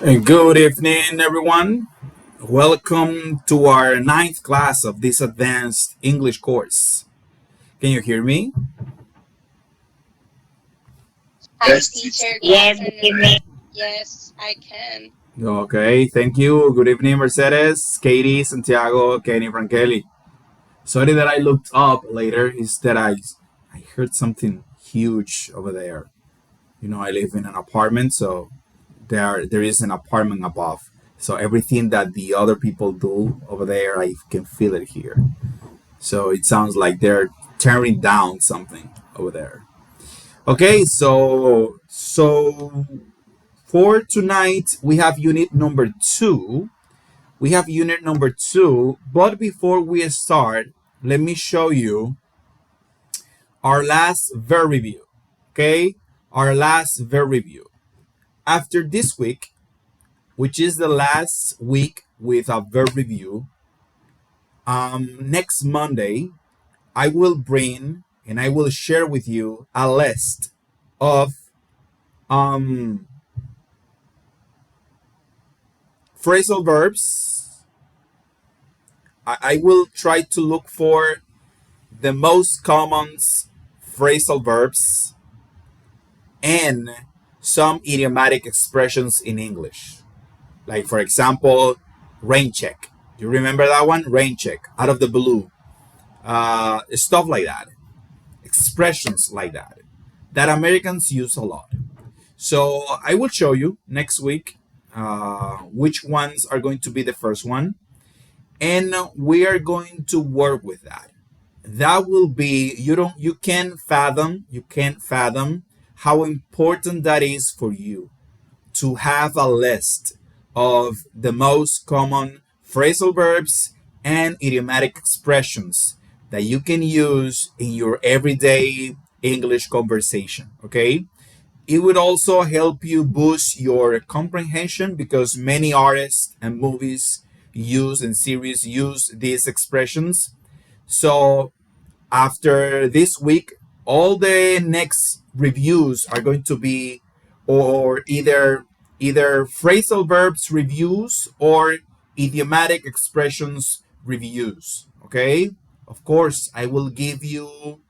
Good evening, everyone. Welcome to our ninth class of this advanced English course. Can you hear me? Hi, teacher. Good Yes, good afternoon. evening. Yes, I can. Okay, thank you. Good evening, Mercedes, Katie, Santiago, Kenny, Frankeli. Sorry that I looked up later. Is that I heard something huge over there. I live in an apartment, so there is an apartment above. So everything that the other people do over there, I can feel it here. So it sounds like they're tearing down something over there. Okay, so for tonight we have unit number two. We have unit number two, but before we start, let me show you our last verb review. Okay, our last verb review. After this week, which is the last week with a verb review, next Monday I will bring and I will share with you a list of um, phrasal verbs. I will try to look for the most common phrasal verbs and some idiomatic expressions in English. Like, for example, rain check. Do you remember that one? Rain check, out of the blue. Stuff like that. Expressions like that. That Americans use a lot. So I will show you next week which ones are going to be the first one, and we are going to work with that. That will be you can't fathom how important that is for you to have a list of the most common phrasal verbs and idiomatic expressions that you can use in your everyday English conversation. Okay, it would also help you boost your comprehension because many artists and movies use and series use these expressions. So after this week, all the next reviews are going to be or either phrasal verbs reviews or idiomatic expressions reviews. Okay? Of course, I will give you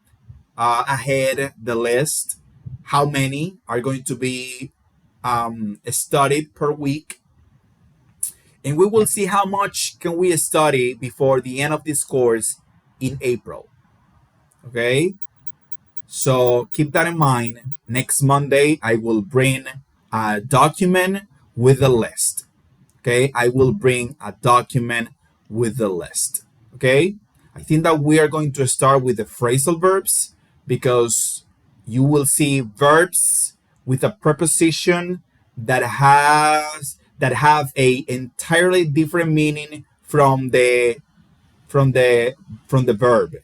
ahead the list how many are going to be studied per week, and we will see how much can we study before the end of this course in April. Okay, so keep that in mind. Next Monday I will bring a document with a list. Okay, I will bring a document with the list. Okay, I think that we are going to start with the phrasal verbs because you will see verbs with a preposition that have a entirely different meaning from the from the verb.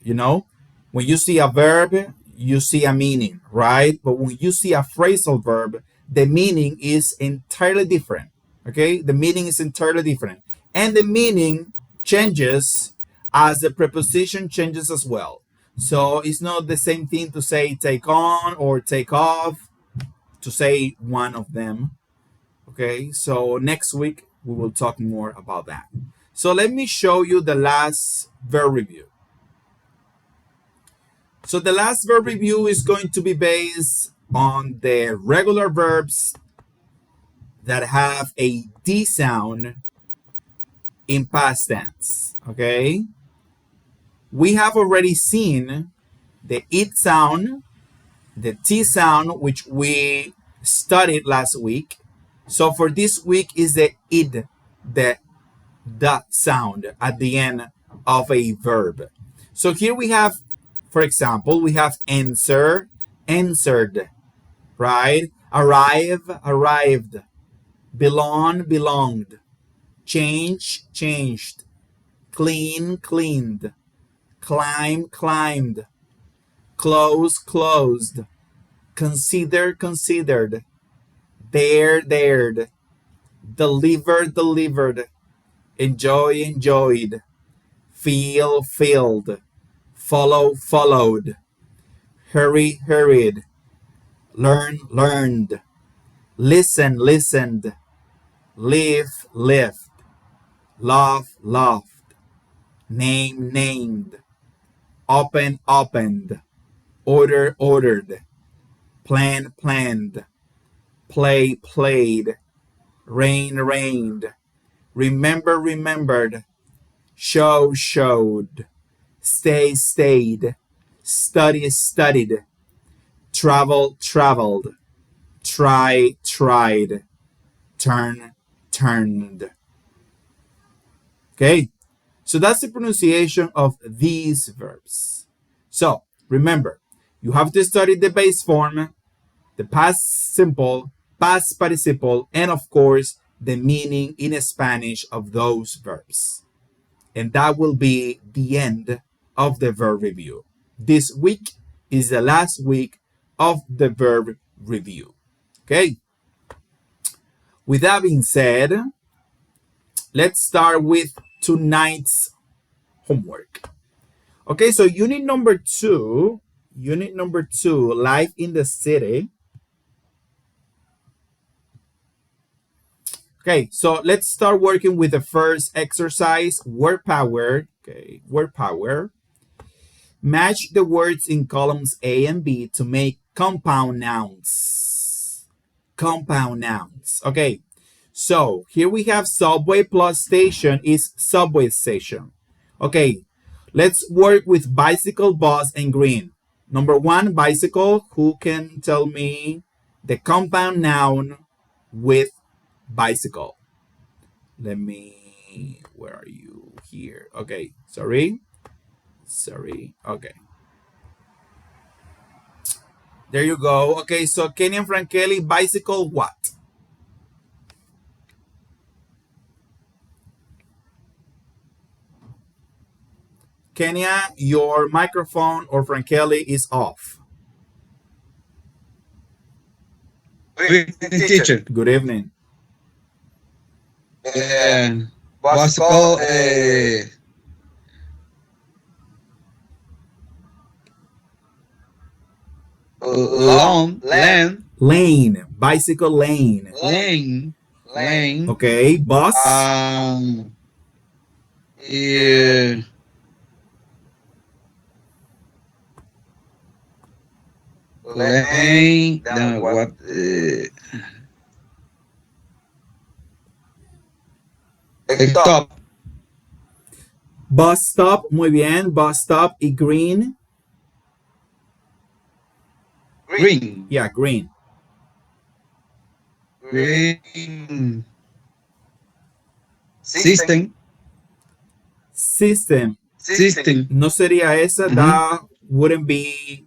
When you see a verb, you see a meaning, right? But when you see a phrasal verb, the meaning is entirely different. Okay, the meaning is entirely different, and the meaning changes as the preposition changes as well. So it's not the same thing to say take on or take off, to say one of them. Okay, so next week we will talk more about that. So let me show you the last verb review. So the last verb review is going to be based on the regular verbs that have a D sound in past tense. Okay, we have already seen the it sound, the T sound, which we studied last week. So for this week is the id, the sound at the end of a verb. So here we have, for example, we have answer, answered, right? Arrive, arrived. Belong, belonged. Change, changed. Clean, cleaned. Climb, climbed. Close, closed. Consider, considered. Dare, dared. Deliver, delivered. Enjoy, enjoyed. Feel, filled. Follow, followed. Hurry, hurried. Learn, learned. Listen, listened. live, lived, love, loved, name, named, open, opened, order, ordered, plan, planned, play, played, rain, rained, remember, remembered, show, showed, stay, stayed, study, studied, travel, traveled, try, tried, turn, turned. Okay, so that's the pronunciation of these verbs. So remember, you have to study the base form, the past simple, past participle, and of course, the meaning in Spanish of those verbs. And that will be the end of the verb review. This week is the last week of the verb review. Okay, with that being said, let's start with tonight's homework. Okay, so unit number two, life in the city. Okay, so let's start working with the first exercise, word power. Okay, word power. Match the words in columns A and B to make compound nouns. Compound nouns. Okay, so here we have subway plus station is subway station. Okay, let's work with bicycle, bus, and green. Number one, bicycle. Who can tell me the compound noun with bicycle? Let me, where are you? Here. Okay, sorry. Okay. There you go. Okay, so Kenny and Frankeli, bicycle what? Kenya, your microphone or Frankeli is off. Good evening, teacher. Good evening. What's it called? Long, land, Lane, bicycle lane. lane. Okay, bus. Yeah, lane. Then what? Stop. Bus stop, muy bien. Bus stop y green. Green. Yeah, green. Green. System. System. System. No sería esa. That wouldn't be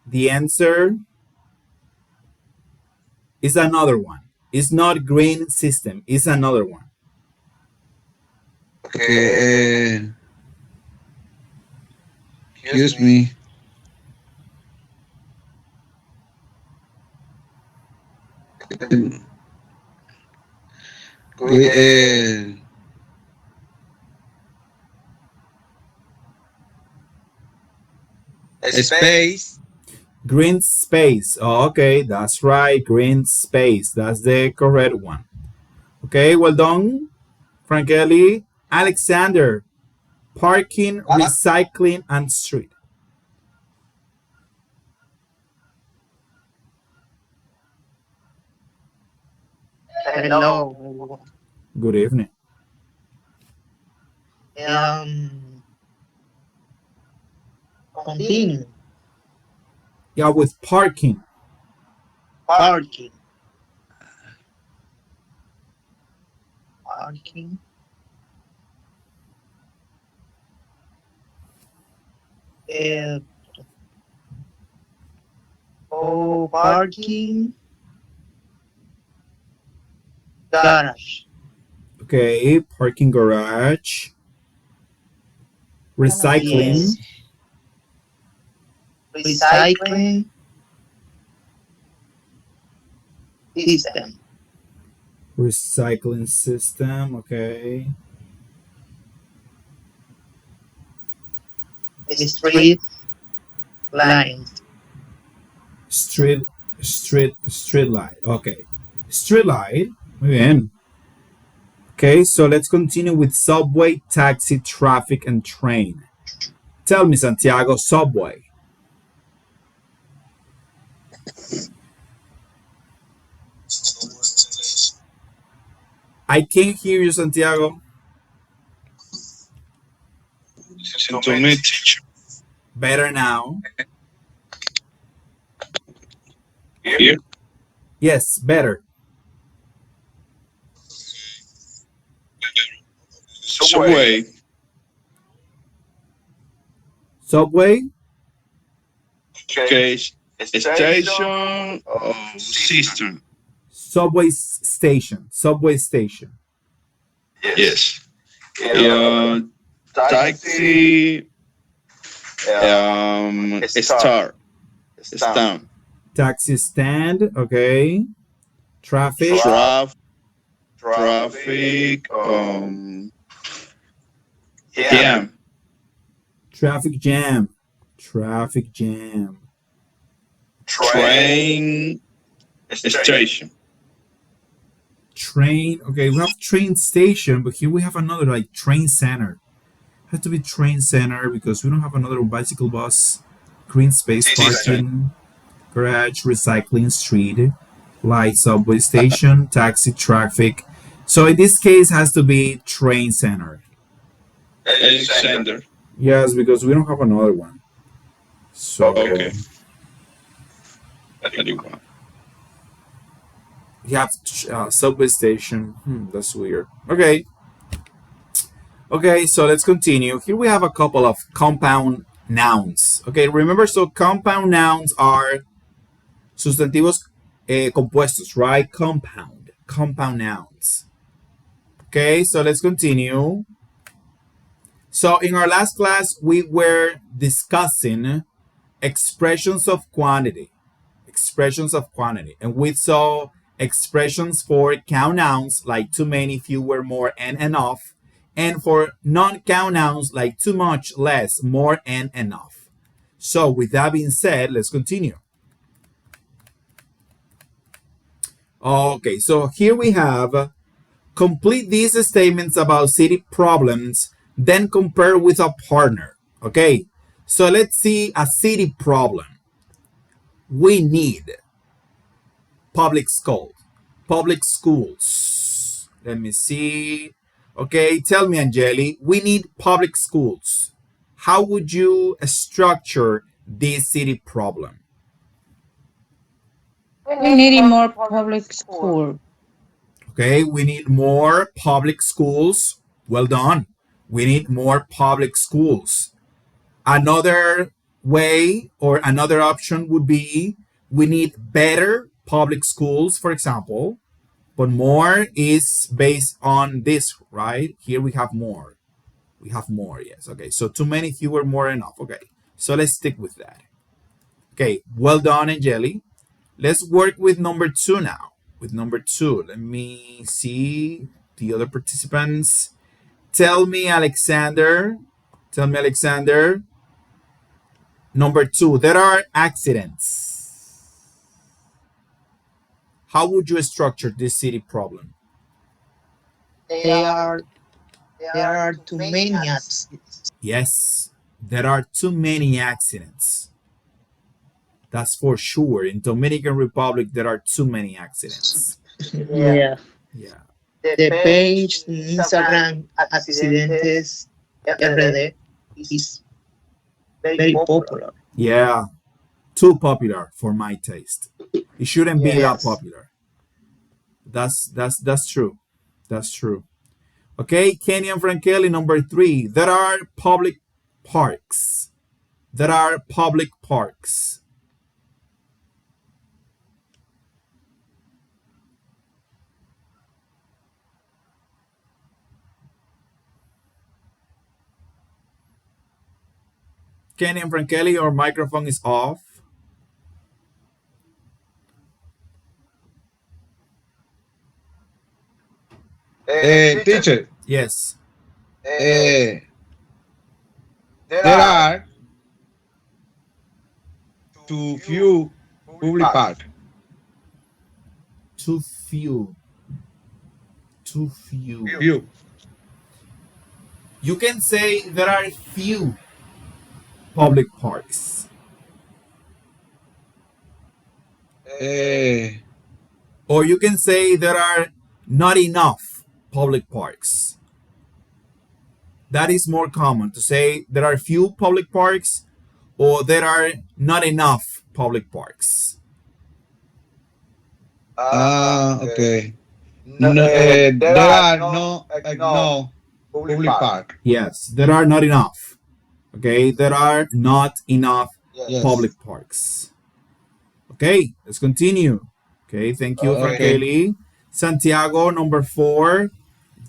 the answer. It's another one. It's not green system. It's another one. Okay. Excuse me. Space. Green space. Oh, okay, that's right. Green space. That's the correct one. Okay, well done, Frankeli. Alexander, parking, recycling, and street. Hello. Good evening. Continue. Yeah, with parking. Parking. Parking. Uh, parking. Garage. Okay, parking garage. Recycling. Yes. Recycling system. Recycling system. Okay. Street lines. Street light. Okay. Street light. Muy bien. Okay, so let's continue with subway, taxi, traffic, and train. Tell me, Santiago, subway. I can't hear you, Santiago. Listen to me, teacher. Better now. Here. Yes, better. Subway. Subway, Okay. Station of system. subway station. Yes. Uh, taxi. Star. Stamp. Taxi stand, okay. Traffic, Traf. Traffic. Jam. traffic jam, traffic jam. Train station. Train, okay, we have train station, but here we have another like train center. Has to be train center because we don't have another bicycle bus. Green space parking, garage, recycling street, light subway station, taxi traffic. So in this case has to be train center. Alexander. Yes, because we don't have another one. So Okay. Anyone. you have subway station. That's weird. Okay. Okay, so let's continue. Here we have a couple of compound nouns. Okay, remember, so compound nouns are sustantivos compuestos, right? Compound nouns. Okay, so let's continue. So in our last class, we were discussing expressions of quantity. Expressions of quantity. And we saw expressions for count nouns like too many, fewer, more, and enough. And for non-count nouns like too much, less, more, and enough. So with that being said, let's continue. Okay, so here we have complete these statements about city problems, then compare with a partner. Okay, so let's see a city problem. We need public schools. Public schools. Let me see. Okay, tell me, Angeli, we need public schools. How would you structure this city problem? We need more public school. Okay, we need more public schools. Well done. We need more public schools. Another way or another option would be we need better public schools, for example, but more is based on this, right? Here we have more. We have more, yes. Okay, so too many, fewer, more, enough. Okay, so let's stick with that. Okay, well done, Angeli. Let's work with number two now. With number two, let me see the other participants. Tell me, Alexander. Tell me, Alexander. Number two, there are accidents. How would you structure this city problem? There are there are too many apps. Yes, there are too many accidents. That's for sure. In Dominican Republic, there are too many accidents. Yeah. Yeah. The page in Instagram accidentes RD is very popular. Yeah, too popular for my taste. It shouldn't be that Yes. popular. That's true. That's true. Okay, Kenny and Frankeli, number three. There are public parks. There are public parks. Kenny and Frankeli, your microphone is off. Teacher. Yes. There are too few public park. Too few too few. Few. You can say there are few public parks, Eh, or you can say there are not enough public parks. That is more common to say there are few public parks or there are not enough public parks. okay. No, there are no public park. Yes, there are not enough. Okay, there are not enough Yes. public parks. Okay, let's continue. Okay, thank you, Okay. Frankeli. Santiago, number 4.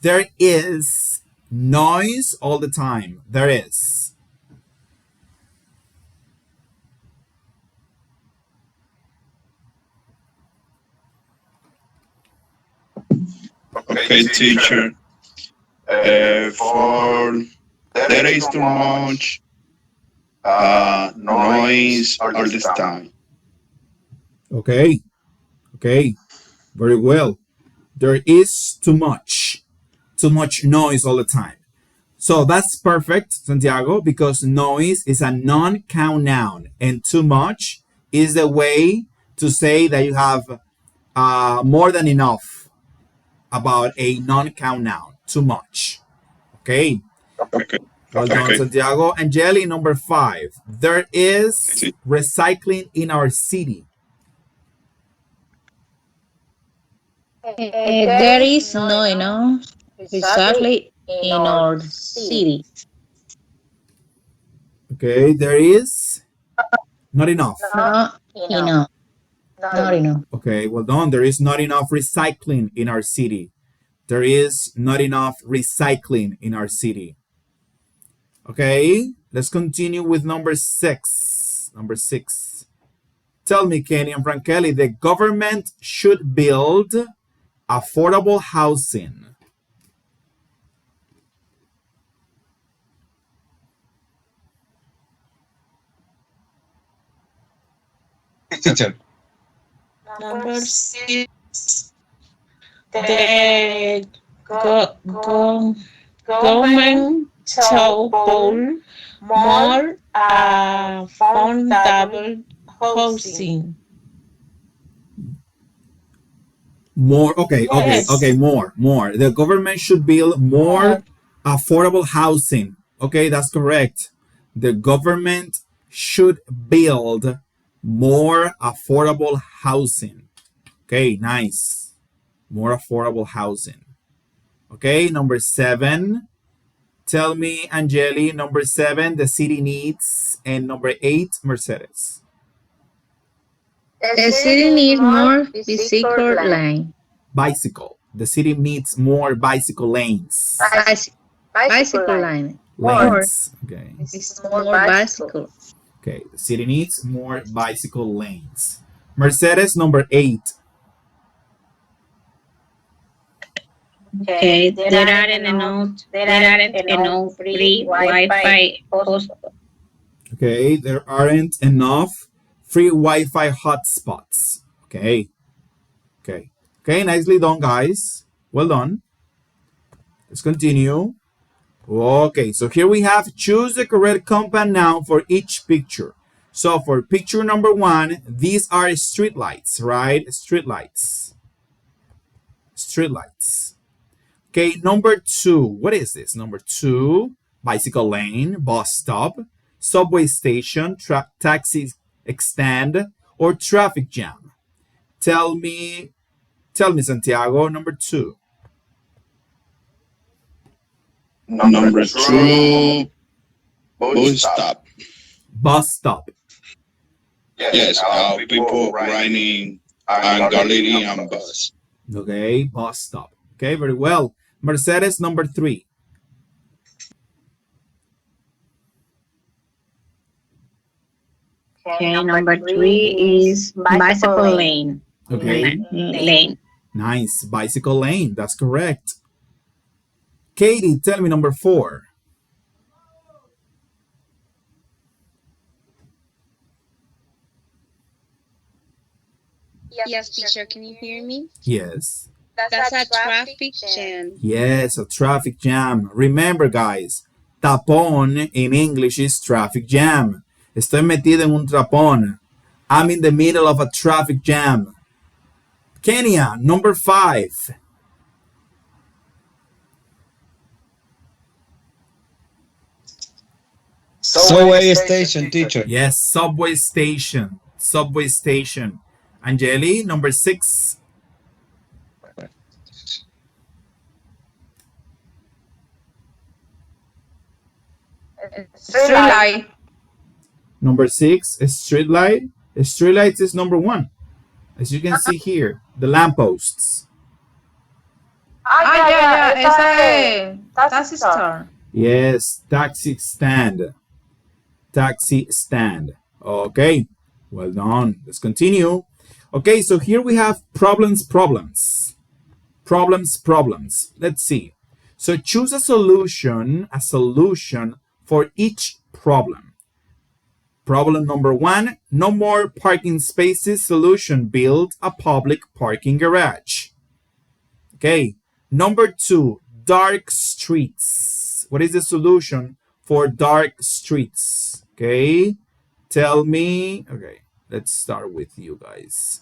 There is noise all the time. There is. Okay, teacher. For there is too much noise all this time. Okay, okay, very well. There is too much noise all the time. So that's perfect, Santiago, because noise is a non count noun, and too much is the way to say that you have more than enough about a non count noun. Too much. Okay, Okay. well done, Okay. Santiago. Angeli, number 5. There is recycling in our city. There is no enough exactly in our city. Okay, there is not enough. Not enough. Not enough. Okay, well done. There is not enough recycling in our city. There is not enough recycling in our city. Okay, let's continue with number 6. Number 6. Tell me, Kenny and Frankeli, the government should build affordable housing. Teacher. Number 6. The government shall build more affordable housing. More, okay, okay, Yes. okay, more. The government should build more More. affordable housing. Okay, that's correct. The government should build more affordable housing. Okay, nice. More affordable housing. Okay, number 7. Tell me, Angeli, number 7, the city needs, and number 8, Mercedes. The city needs more bicycle lane. Bicycle. The city needs more bicycle lanes. Bicycle lane. Lanes. Okay. It's more bicycle. Okay. The city needs more bicycle lanes. Mercedes, number 8. Okay, there aren't enough free Wi-Fi hotspots. Okay. There aren't enough free Wi-Fi hotspots. Okay. Okay. Okay. Nicely done, guys. Well done. Let's continue. Okay, so here we have choose the correct compound noun for each picture. So for picture number 1, these are street lights, right? Street lights. Street lights. Okay, number 2. What is this? Number 2, bicycle lane, bus stop, subway station, taxi stand, or traffic jam. Tell me, Santiago, number 2. Number 2, bus stop. Bus stop. Yes, people riding and gallery and bus. Okay, bus stop. Okay, very well. Mercedes, number 3. Okay, number 3 is bicycle lane. Okay, Lane. nice. Bicycle lane. That's correct. Katie, tell me number 4. Yes, teacher, can you hear me? Yes. That's a traffic jam. Yes, a traffic jam. Remember, guys, tapón in English is traffic jam. Estoy metido en un tapón. I'm in the middle of a traffic jam. Kenya, number 5. Subway station, teacher. Yes, subway station. Subway station. Angeli, number 6. Street light. Number 6, street light. Street lights is number 1. As you can see here, the lampposts. Ya. Esa es taxi star. Yes, taxi stand. Taxi stand. Okay, well done. Let's continue. Okay, so here we have problems. Let's see. So choose a solution for each problem. Problem number 1, no more parking spaces. Solution, build a public parking garage. Okay, number 2, dark streets. What is the solution for dark streets? Okay, tell me. Okay, let's start with you guys.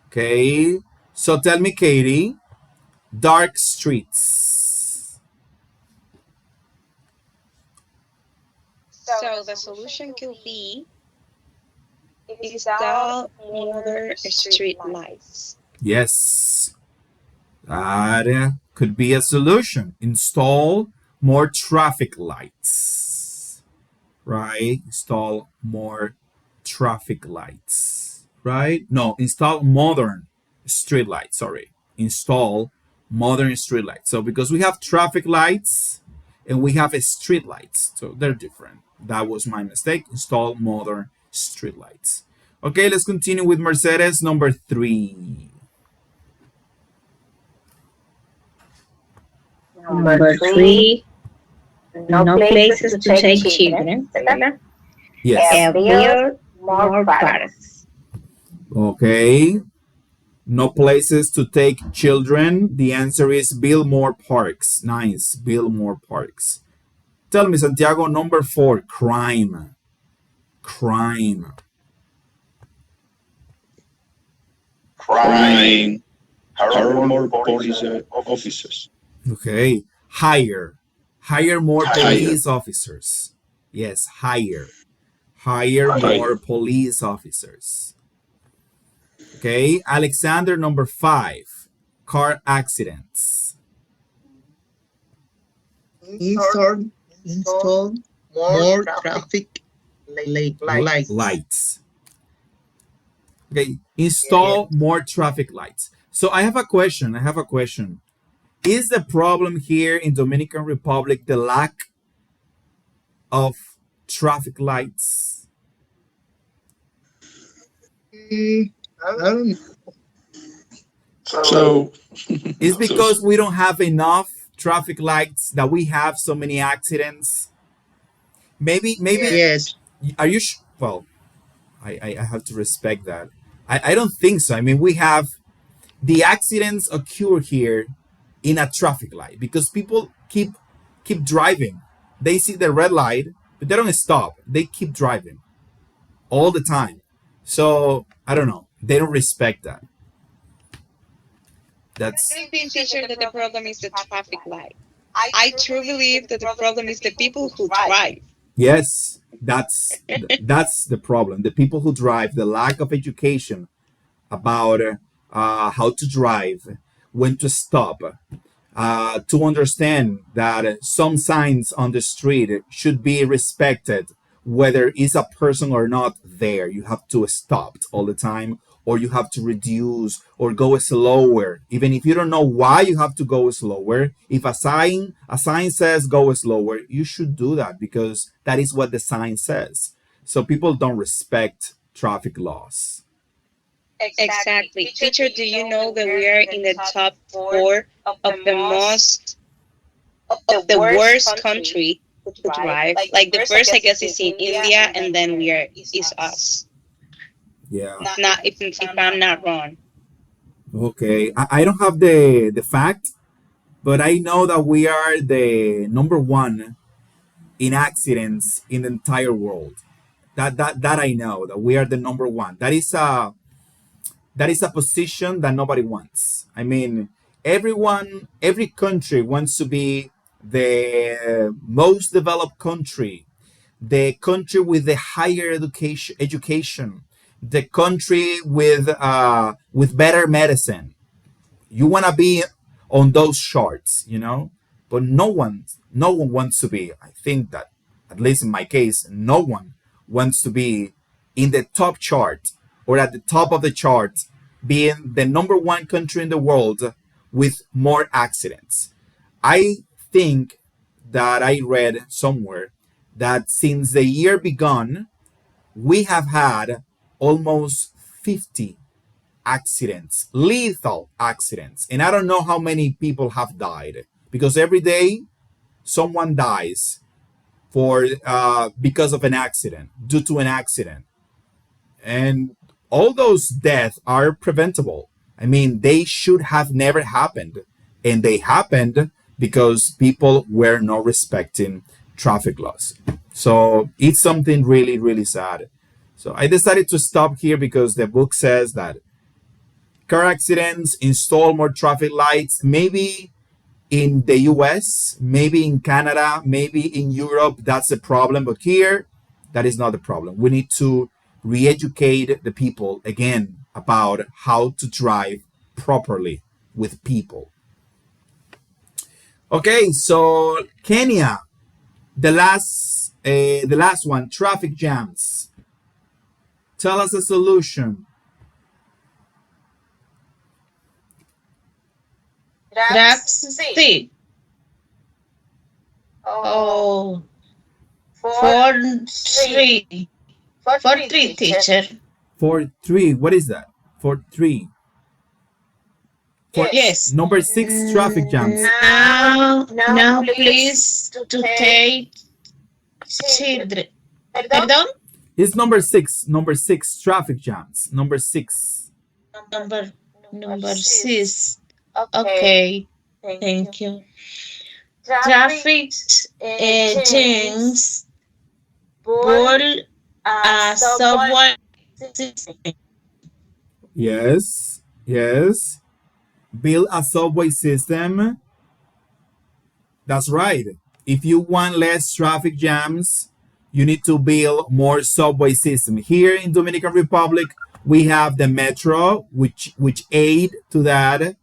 Okay, so tell me, Katie, dark streets. So the solution could be install more street lights. Yes, that could be a solution. Install more traffic lights, right? Install more traffic lights, right? No, install modern street lights, sorry. Install modern street lights. So because we have traffic lights and we have street lights, so they're different. That was my mistake. Install modern street lights. Okay, let's continue with Mercedes, number 3. Number 3, no places to take children. Yes. Build more parks. Okay. No places to take children. The answer is build more parks. Nice. Build more parks. Tell me, Santiago, number 4, crime. Crime. Crime. Hire more police officers. Okay. Hire. Hire more Hire. police officers. Yes, hire. Hire Hire. more police officers. Okay. Alexander, number 5, car accidents. Install more traffic lights. Lights. Okay. Install more traffic lights. So I have a question. Is the problem here in Dominican Republic the lack of traffic lights? I don't So It's because we don't have enough traffic lights that we have so many accidents. Maybe Yes. are you well, I have to respect that. I don't think so. I mean, we have the accidents occur here in a traffic light because people keep driving. They see the red light, but they don't stop. They keep driving all the time. So I don't know. They don't respect that. That's I think, teacher, that the problem is the traffic light. I truly believe that the problem is the people who drive. yes. That's the problem. The people who drive, the lack of education about how to drive, when to stop, to understand that some signs on the street should be respected, whether it's a person or not there. You have to stop all the time, or you have to reduce or go slower. Even if you don't know why you have to go slower, if a sign says go slower, you should do that because that is what the sign says. So people don't respect traffic laws. Exactly. Teacher, do you know that we are in the top 4 of the worst country to drive? Like the first, I guess, is in India, and then is us. Yeah. Not if I'm not wrong. Okay, I don't have the fact, but I know that we are the number one in accidents in the entire world. That I know that we are the number one. That is a position that nobody wants. I mean, every country wants to be the most developed country, the country with the higher education, the country with better medicine. You want to be on those charts, but no one wants to be. I think that, at least in my case, no one wants to be in the top chart or at the top of the chart, being the number one country in the world with more accidents. I think that I read somewhere that since the year begun, we have had almost 50 accidents, lethal accidents. And I don't know how many people have died, because every day someone dies for because of an accident, due to an accident. And all those deaths are preventable. I mean, they should have never happened. And they happened because people were not respecting traffic laws. So it's something really, really sad. So I decided to stop here because the book says that car accidents, install more traffic lights, maybe in the US, maybe in Canada, maybe in Europe, that's the problem. But here, that is not the problem. We need to re educate the people again about how to drive properly with people. Okay, so Kenya, the last one, traffic jams. Tell us a solution. That's C. Oh, 4-3. 4-3, teacher. 4-3, what is that? 4-3. Yes. Number 6, traffic jams. Now, please to take children. Perdón? It's number 6, traffic jams. Number 6. Number number 6. Okay, thank you. Traffic jams pull a subway system. Yes, yes. Build a subway system. That's right. If you want less traffic jams, you need to build more subway system. Here in Dominican Republic, we have the metro, which aid to that,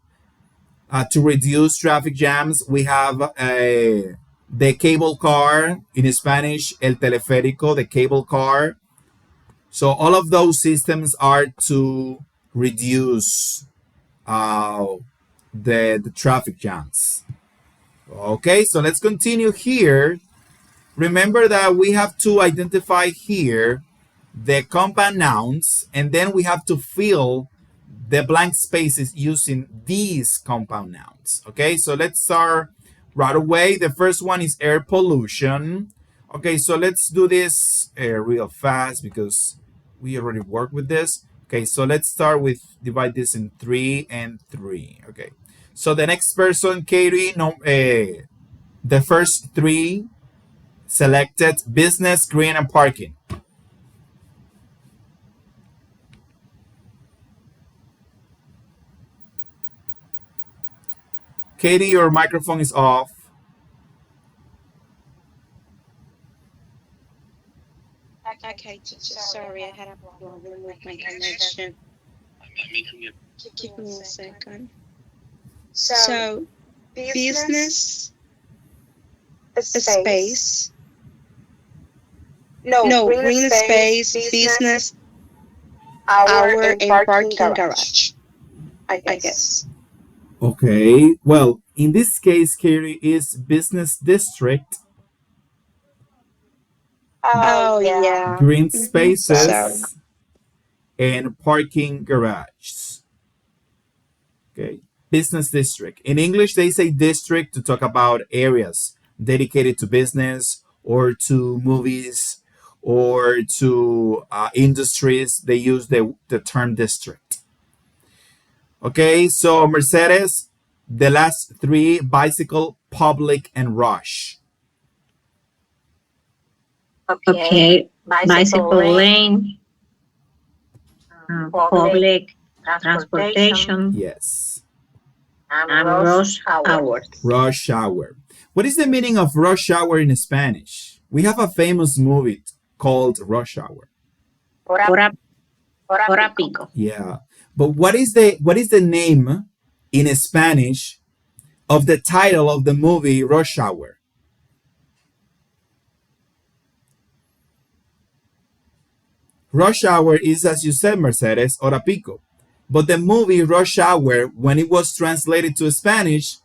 to reduce traffic jams. We have the cable car, in Spanish, el teleférico, the cable car. So all of those systems are to reduce the traffic jams. Okay, so let's continue here. Remember that we have to identify here the compound nouns, and then we have to fill the blank spaces using these compound nouns. Okay, so let's start right away. The first one is air pollution. Okay, so let's do this real fast because we already worked with this. Okay, so let's start with divide this in 3 and 3. Okay, so the next person, Katie, no, the first 3 selected: business, green, and parking. Katie, your microphone is off. Okay, teacher. Sorry, I had a problem with my connection. Give me a second. So, business space. No, green space, business, hour, and parking garage. I guess. Okay, well, in this case, Katie, is business district, Oh, yeah. green Sorry. spaces, and parking garage. Okay, business district. In English, they say district to talk about areas dedicated to business or to movies or to industries. They use the term district. Okay, so Mercedes, the last three: bicycle, public, and rush. Okay. Bicycle lane, public transportation, Yes. and rush hours. Rush hour. What is the meaning of rush hour in Spanish? We have a famous movie called Rush Hour. Hora, hora pico. Yeah. But what is the name in Spanish of the title of the movie Rush Hour? Rush Hour is, as you said, Mercedes, hora pico. But the movie Rush Hour, when it was translated to Spanish,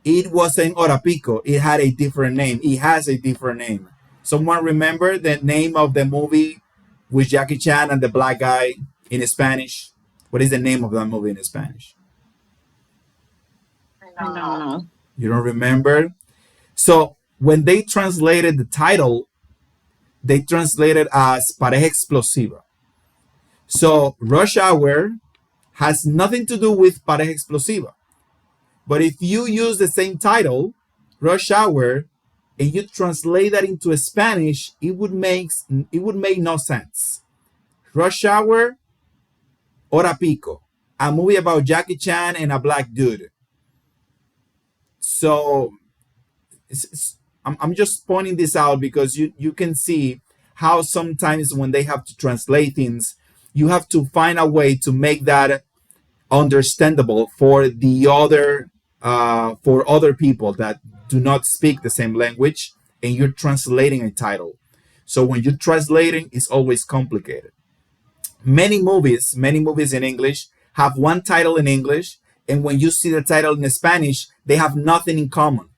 it wasn't hora pico. It had a different name. It has a different name. Someone remember the name of the movie with Jackie Chan and the black guy in Spanish? What is the name of that movie in Spanish? I don't know. You don't remember? So when they translated the title, they translated as Pareja Explosiva. So Rush Hour has nothing to do with Pareja Explosiva. But if you use the same title, Rush Hour, and you translate that into Spanish, it would make no sense. Rush Hour, Hora Pico, a movie about Jackie Chan and a black dude. So I'm just pointing this out because you can see how sometimes when they have to translate things, you have to find a way to make that understandable for other people that do not speak the same language, and you're translating a title. So when you're translating, it's always complicated. Many movies in English have one title in English, and when you see the title in Spanish, they have nothing in common.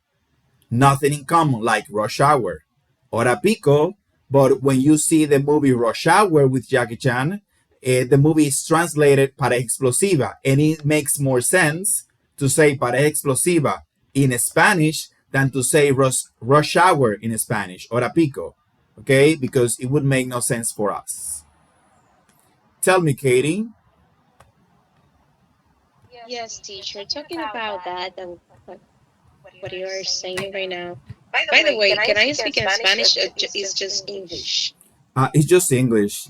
Nothing in common, like Rush Hour, Hora Pico. But when you see the movie Rush Hour with Jackie Chan, the movie is translated Pareja Explosiva, and it makes more sense to say Pareja Explosiva in Spanish than to say Rush Hour in Spanish, Hora Pico, okay? Because it would make no sense for us. Tell me, Katie. Yes, teacher. Talking about that and what you are saying right now. By the way, can I speak in Spanish or is just English? It's just English.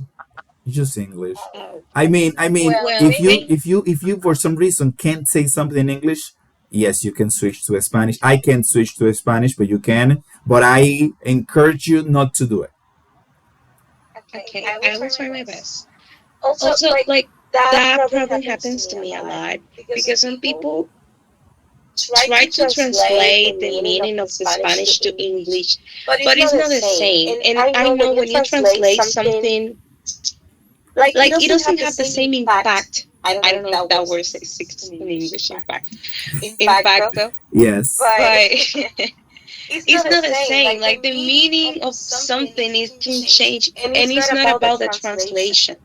It's just English. Oh, I mean, well, if you for some reason can't say something in English, yes, you can switch to Spanish. I can't switch to Spanish, but you can. But I encourage you not to do it. okay, I will try my best. Also, like that problem happens to me a lot because some people try to translate the meaning of the Spanish to English, but it's not the same. And I know when you translate something, like it doesn't have the same impact. I don't know if that word exists in English, impacto, Yes. but it's not the same. Like the meaning of something is can change, and it's not about the translation.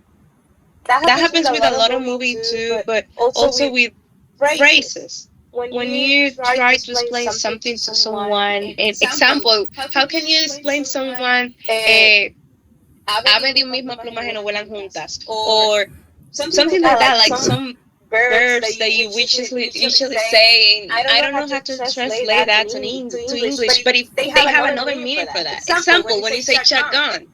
That happens with a lot of movies too, but also with phrases. When you try to explain something to someone, an example, how can you explain someone, ave de un mismo plumaje no vuelan juntas, or something like that, like some verbs that you usually say, and I don't know how to translate that to English, but if they have another meaning for that. Example, when you say shotgun,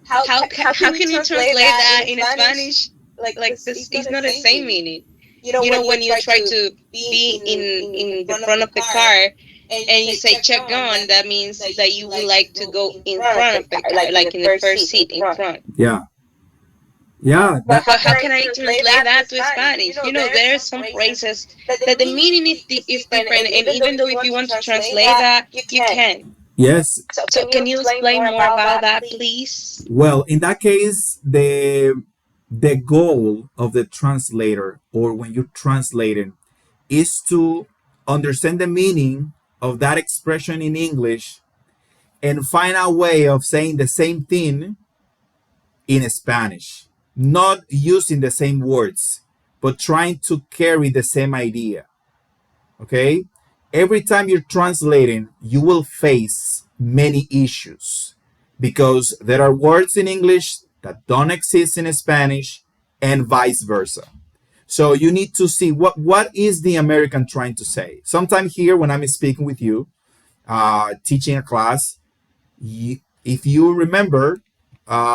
how can you translate that in Spanish? Like this is not the same meaning. When you try to be in the front of the car and you say shotgun, that means that you would like to go in front of the car, like in the first seat in front. Yeah. Yeah. But how can I translate that to Spanish? There are some phrases that the meaning is different, and even though if you want to translate that, you can. Yes. So can you explain more about that, please? Well, in that case, the goal of the translator, or when you're translating, is to understand the meaning of that expression in English and find a way of saying the same thing in Spanish, not using the same words, but trying to carry the same idea. Okay? Every time you're translating, you will face many issues because there are words in English that don't exist in Spanish and vice versa. So you need to see what is the American trying to say. Sometimes here when I'm speaking with you, teaching a class, if you remember,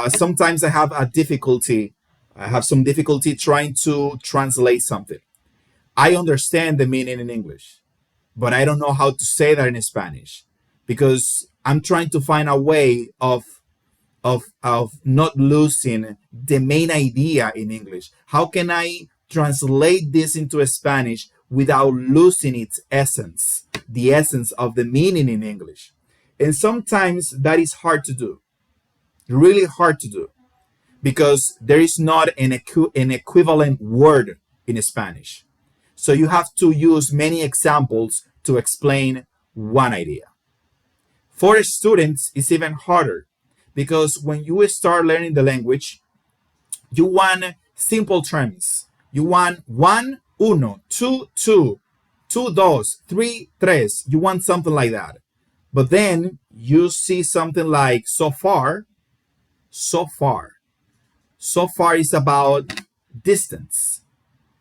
sometimes I have a difficulty. I have some difficulty trying to translate something. I understand the meaning in English, but I don't know how to say that in Spanish because I'm trying to find a way of not losing the main idea in English. How can I translate this into Spanish without losing its essence, the essence of the meaning in English? And sometimes that is hard to do, really hard to do, because there is not an equivalent word in Spanish. So you have to use many examples to explain one idea. For students, it's even harder because when you start learning the language, you want simple terms. You want one, uno, two, dos, three, tres. You want something like that. But then you see something like so far, so far. So far is about distance.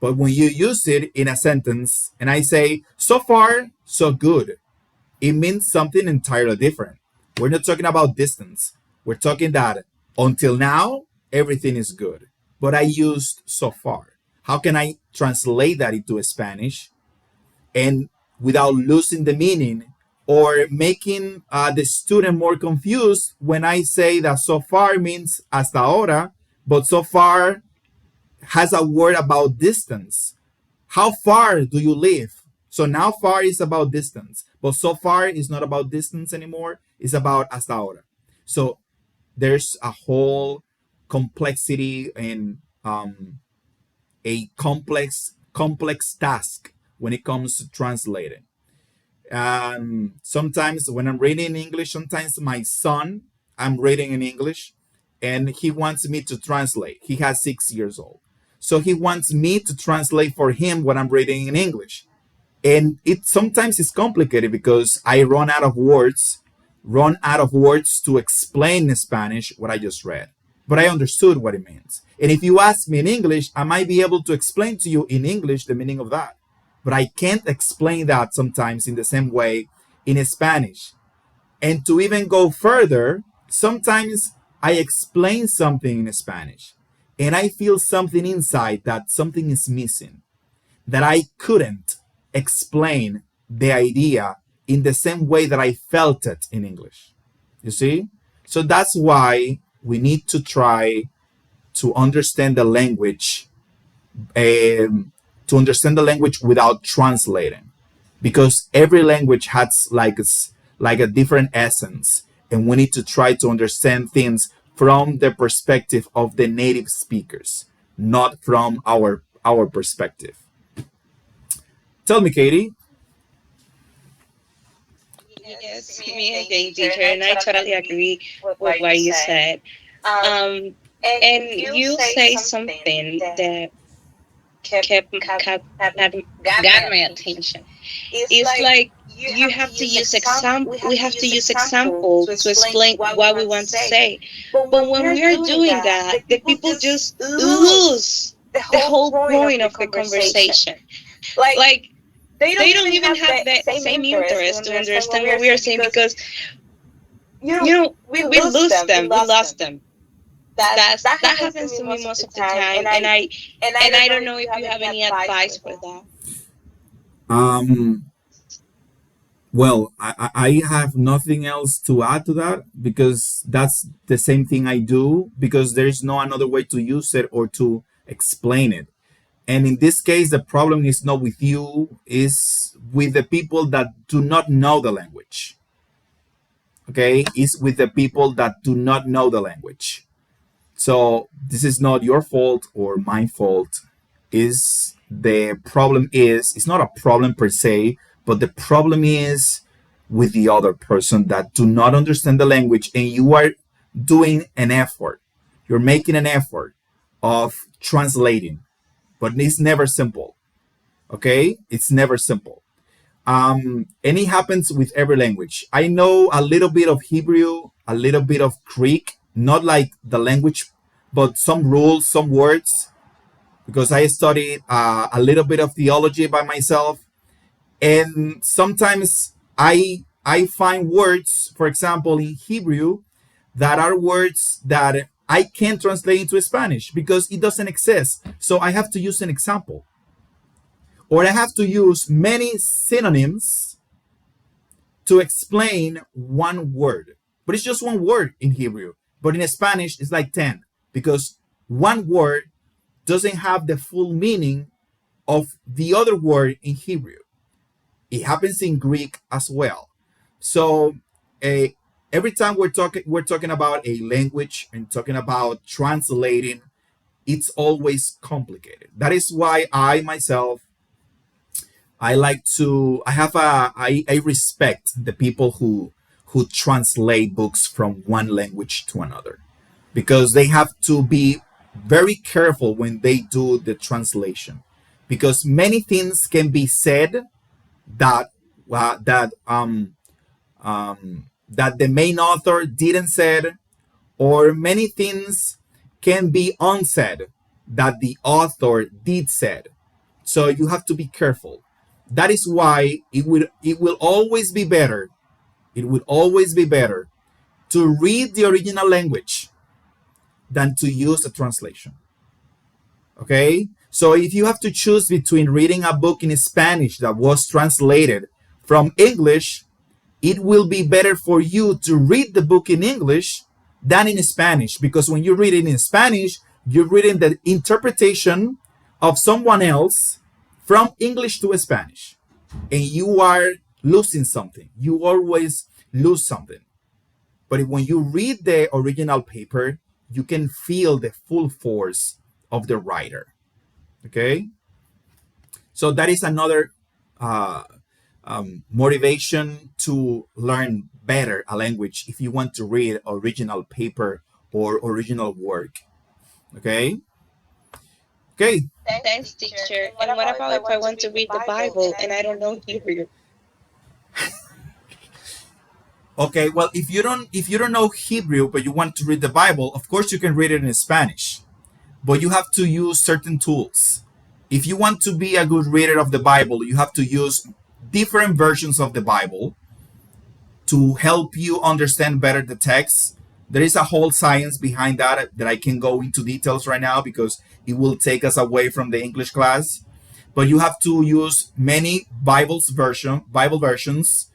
But when you use it in a sentence and I say so far, so good, it means something entirely different. We're not talking about distance. We're talking that until now, everything is good. But I used so far. How can I translate that into Spanish and without losing the meaning or making the student more confused when I say that so far means hasta ahora, but so far has a word about distance. How far do you live? So now far is about distance, but so far is not about distance anymore. It's about hasta ahora. So there's a whole complexity and a complex task when it comes to translating. Sometimes when I'm reading in English, sometimes my son, I'm reading in English, and he wants me to translate. He has 6 years old, so he wants me to translate for him what I'm reading in English, and it sometimes is complicated because I run out of words to explain in Spanish what I just read. But I understood what it means. And if you ask me in English, I might be able to explain to you in English the meaning of that. But I can't explain that sometimes in the same way in Spanish. And to even go further, sometimes I explain something in Spanish and I feel something inside that something is missing, that I couldn't explain the idea in the same way that I felt it in English. You see? So that's why we need to try to understand the language, without translating, because every language has like a different essence, and we need to try to understand things from the perspective of the native speakers, not from our perspective. Tell me, Katie. Yes, me again, teacher, and I totally agree with what you said. Um, and you say something that kept got my attention. It's like we have to use example to explain what we want to say. But when we are doing that, the people just lose the whole point of the conversation. Like they don't even have that same interest to understand what we are saying because we lose them. We lost them. That happens to me most of the time, and I don't know if you have any advice for that. Um, well, I have nothing else to add to that because that's the same thing I do because there's no another way to use it or to explain it. And in this case, the problem is not with you, is with the people that do not know the language. Okay, it's with the people that do not know the language. So this is not your fault or my fault. Is the problem is it's not a problem per se, but the problem is with the other person that do not understand the language, and you are doing an effort. You're making an effort of translating, but it's never simple. Okay, it's never simple. And it happens with every language. I know a little bit of Hebrew, a little bit of Greek, not like the language, but some rules, some words. because I studied a little bit of theology by myself, and sometimes I find words, for example, in Hebrew, that are words that I can't translate into Spanish because it doesn't exist. So I have to use an example, or I have to use many synonyms to explain one word. But it's just one word in Hebrew. But in Spanish, it's like 10 because one word doesn't have the full meaning of the other word in Hebrew. It happens in Greek as well. So a every time we're talking about a language and talking about translating, it's always complicated. That is why I myself I like to I have a I respect the people who translate books from one language to another, because they have to be very careful when they do the translation, because many things can be said that uh, that um, that the main author didn't said, or many things can be unsaid that the author did said. So you have to be careful. That is why it will always be better. It would always be better to read the original language than to use a translation. Okay? So if you have to choose between reading a book in Spanish that was translated from English, it will be better for you to read the book in English than in Spanish, because when you read it in Spanish, you're reading the interpretation of someone else from English to Spanish, and you are losing something. You always lose something. But when you read the original paper, you can feel the full force of the writer. Okay? So that is another uh, motivation to learn better a language if you want to read original paper or original work. Okay? Okay. Thanks, teacher. And what about if I want to read the Bible and I don't know Hebrew? Okay, well, if you don't know Hebrew but you want to read the Bible, of course you can read it in Spanish, but you have to use certain tools. If you want to be a good reader of the Bible, you have to use different versions of the Bible to help you understand better the text. There is a whole science behind that I can go into details right now because it will take us away from the English class. But you have to use many Bible versions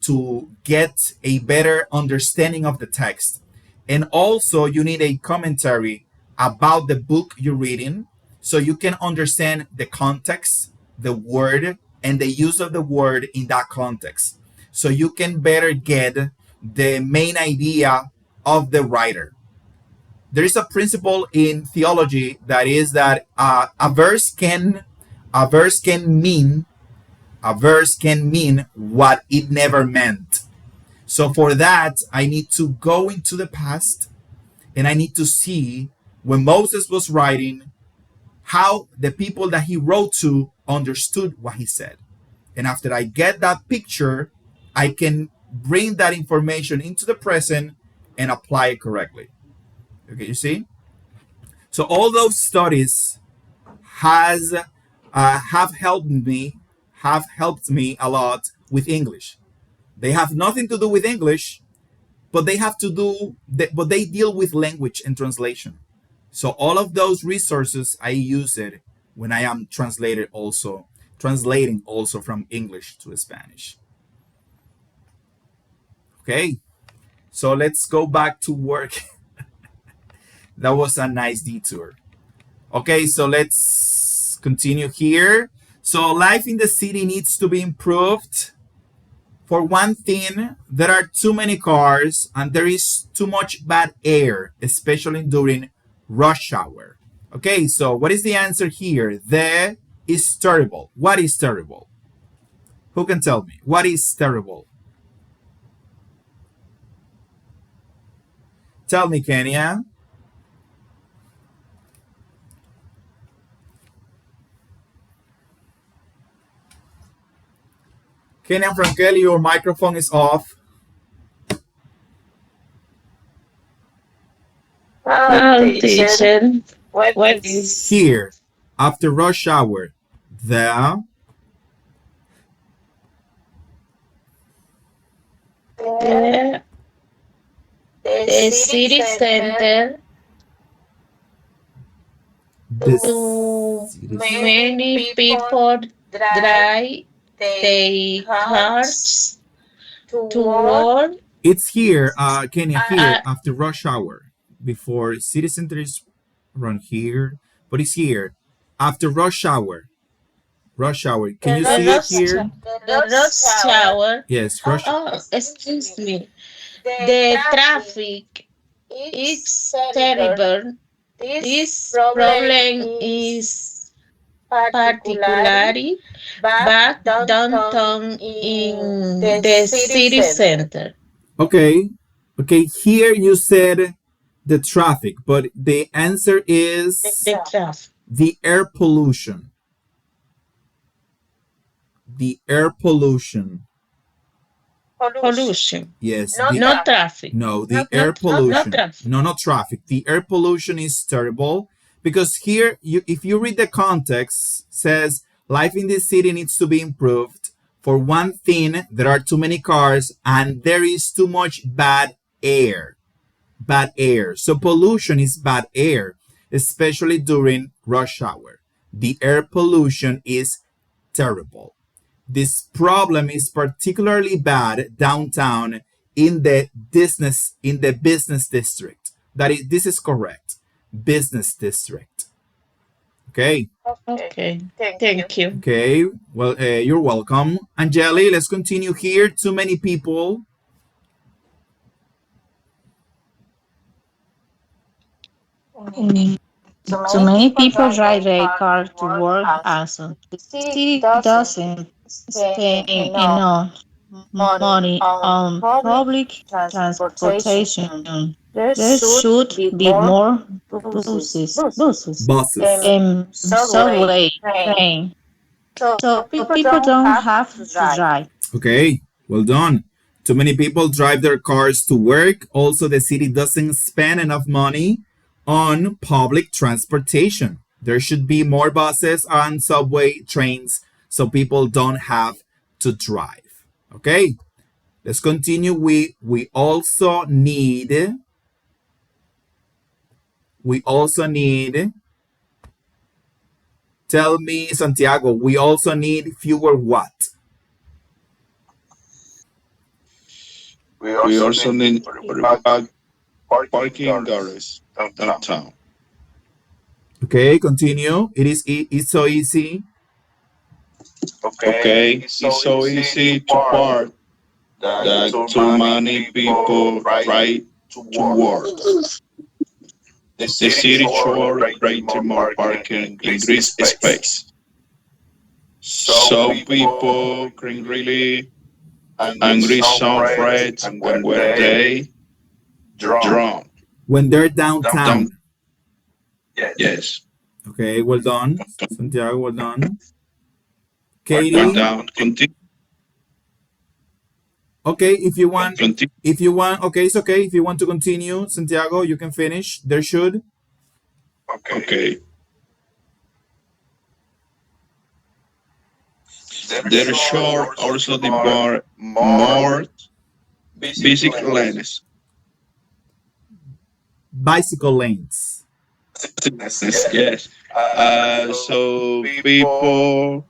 to get a better understanding of the text. And also, you need a commentary about the book you're reading so you can understand the context, the word, and the use of the word in that context. So you can better get the main idea of the writer. There is a principle in theology that is that a verse can mean what it never meant. So for that, I need to go into the past and I need to see when Moses was writing how the people that he wrote to understood what he said. And after I get that picture, I can bring that information into the present and apply it correctly. Okay, you see? So all those studies has have helped me a lot with English. They have nothing to do with English, but they deal with language and translation. So all of those resources I use it when I am translating also from English to Spanish. Okay, so let's go back to work. That was a nice detour. Okay, so let's continue here. So life in the city needs to be improved. For one thing, there are too many cars and there is too much bad air, especially during rush hour. Okay, so what is the answer here? The is terrible. What is terrible? Who can tell me? What is terrible? Tell me, Kenya. Kenya Frankeli, your microphone is off. Well, teacher, What is Here, after rush hour. The the, the city center this to many people drive their cars to work. it's here, Kenya, here Uh, after rush hour. Before city center is around here, but it's here after rush hour. Rush hour. Can you the see it rush here? the rush hour. Yes, rush. Oh, excuse me. The traffic is terrible. This problem is particularly bad downtown in the city center. Okay, okay. Here you said the traffic, but the answer is The traffic the air pollution. The air pollution. pollution, Yes, not traffic, no, the air not pollution. traffic. No, not traffic. The air pollution is terrible because here, if you read the context, says life in this city needs to be improved. For one thing, there are too many cars and there is too much bad air. Bad air. So pollution is bad air, especially during rush hour. The air pollution is terrible. This problem is particularly bad downtown in the business district. This is correct. Business district. Okay. Okay, thank you. Okay. Well, you're welcome. Angeli, let's continue here. Too many people. Mm, too many people drive a car to work also. The city doesn't spend enough money on public transportation. There should be more buses, Buses. and subway, train, so people don't have to drive. Okay. Well done. Too many people drive their cars to work. Also, the city doesn't spend enough money on public transportation. There should be more buses and subway trains so people don't have to drive. Okay, let's continue. We also need tell me, Santiago, we also need fewer what? We also need parking garages downtown. Okay, continue. It's so easy. Okay, it's so easy to park that too many people ride to work. The city should create more parking, increase space, so people can really angry some friends when they drunk. When they're Down, downtown. yes, Okay, well done. Santiago, well done. and Katie, down. Continue. okay, Continue. okay, it's okay. If you want to continue, Santiago, you can finish. There should. Okay. There should also be more basic lanes. Bicycle lanes. Yes. So people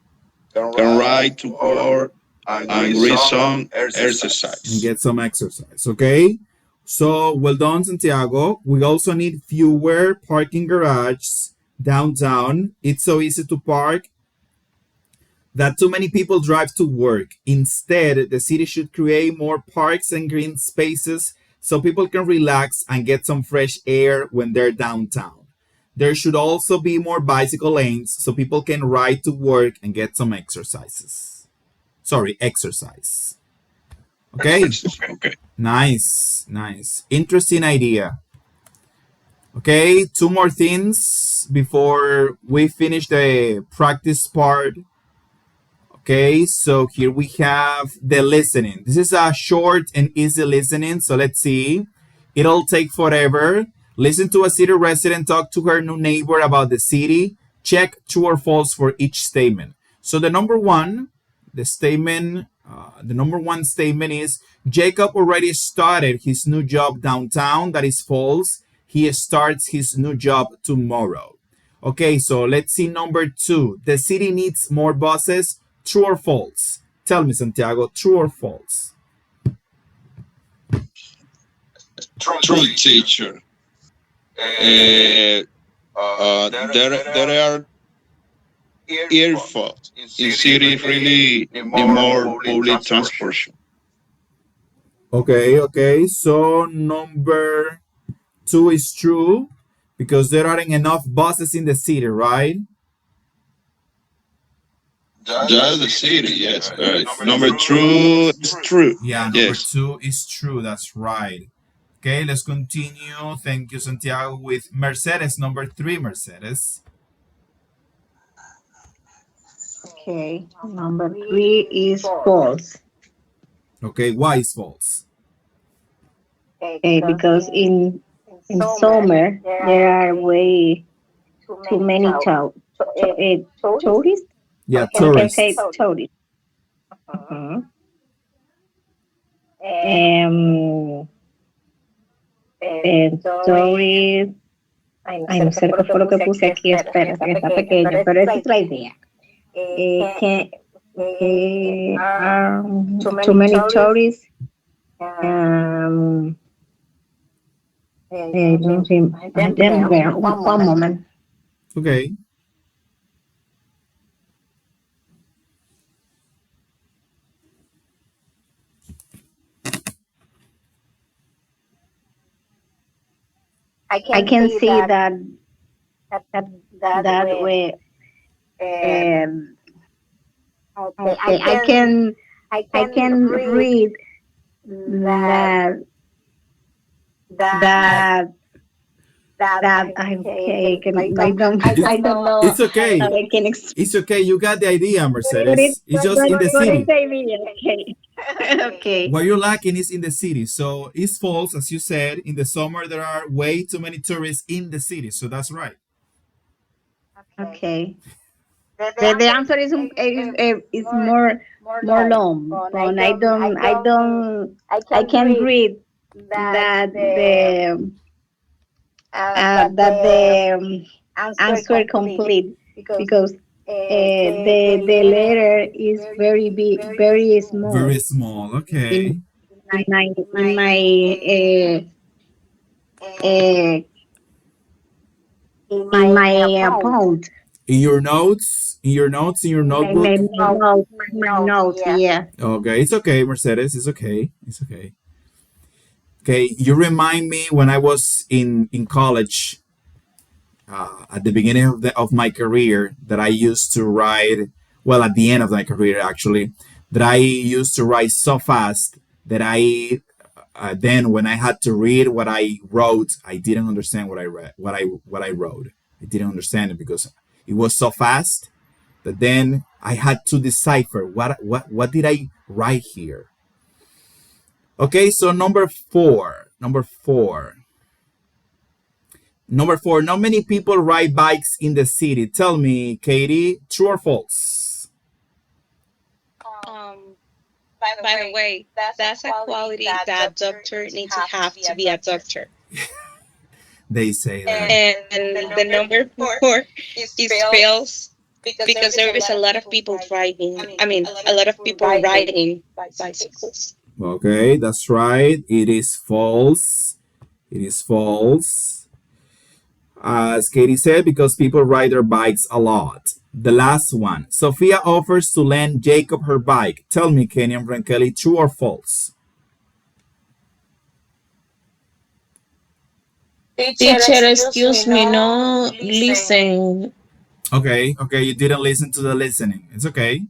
can ride to work and read some And exercise. get some exercise. Okay. So well done, Santiago. We also need fewer parking garages downtown. It's so easy to park that too many people drive to work. Instead, the city should create more parks and green spaces so people can relax and get some fresh air when they're downtown. There should also be more bicycle lanes so people can ride to work and get some exercises. Sorry, exercise. Okay, Okay. nice, nice. Interesting idea. Okay, two more things before we finish the practice part. Okay, so here we have the listening. This is a short and easy listening, so let's see. It'll take forever. Listen to a city resident talk to her new neighbor about the city. Check true or false for each statement. So the number one statement is Jacob already started his new job downtown. That is false. He starts his new job tomorrow. Okay, so let's see number two. The city needs more buses. True or false? Tell me, Santiago, true or false? True, teacher. Uh, there are earphones in city really need more public transportation. Okay. So number two is true because there aren't enough buses in the city, right? Just the city, yes. Number two is true. Yeah, number Yes. two is true. That's right. Okay, let's continue. Thank you, Santiago, with Mercedes. Number three, Mercedes. Okay. Number three is false. Okay, why is false? Because in summer there are way too many tourists. Yeah, We can say tourists. tourists. Um, tourists. Ay, no sé qué fue lo que puse aquí. Espera, que está pequeño, pero esa es la idea. Que too many tourists. Um, one moment. Okay. I can see that way. Okay, I can read that that okay. I don't know It's okay. how I can explain It's okay. You got the idea, it. Mercedes. It's just in the What is city. the idea? Okay. Okay. What you're lacking is in the city. So it's false, as you said. In the summer, there are way too many tourists in the city. So that's right. Okay. The answer is more long, but I can read that the answer complete because the letter is very big, very small Very small. in Okay. in my uh, in my account. In your notebook. My notes, yeah. Okay, it's okay, Mercedes. It's okay. It's okay. Okay, you remind me when I was in college, at the beginning of my career, that I used to write. Well, at the end of my career, actually, that I used to write so fast that I then when I had to read what I wrote, I didn't understand what I read, what I wrote. I didn't understand it because it was so fast that then I had to decipher what did I write here. Okay, so number four. Not many people ride bikes in the city. Tell me, Katie, true or false? Um, by the way, that's a quality that doctor need to have to be a doctor. They say that. And the number four is fails because there is a lot of people driving. I mean, a lot of people riding bicycles. Okay, that's right. It is false. It is false. As Katie said, because people ride their bikes a lot. The last one. Sophia offers to lend Jacob her bike. Tell me, Kenyon Frankeli, true or false? Teacher, excuse me, no listen. Okay, you didn't listen to the listening. It's okay.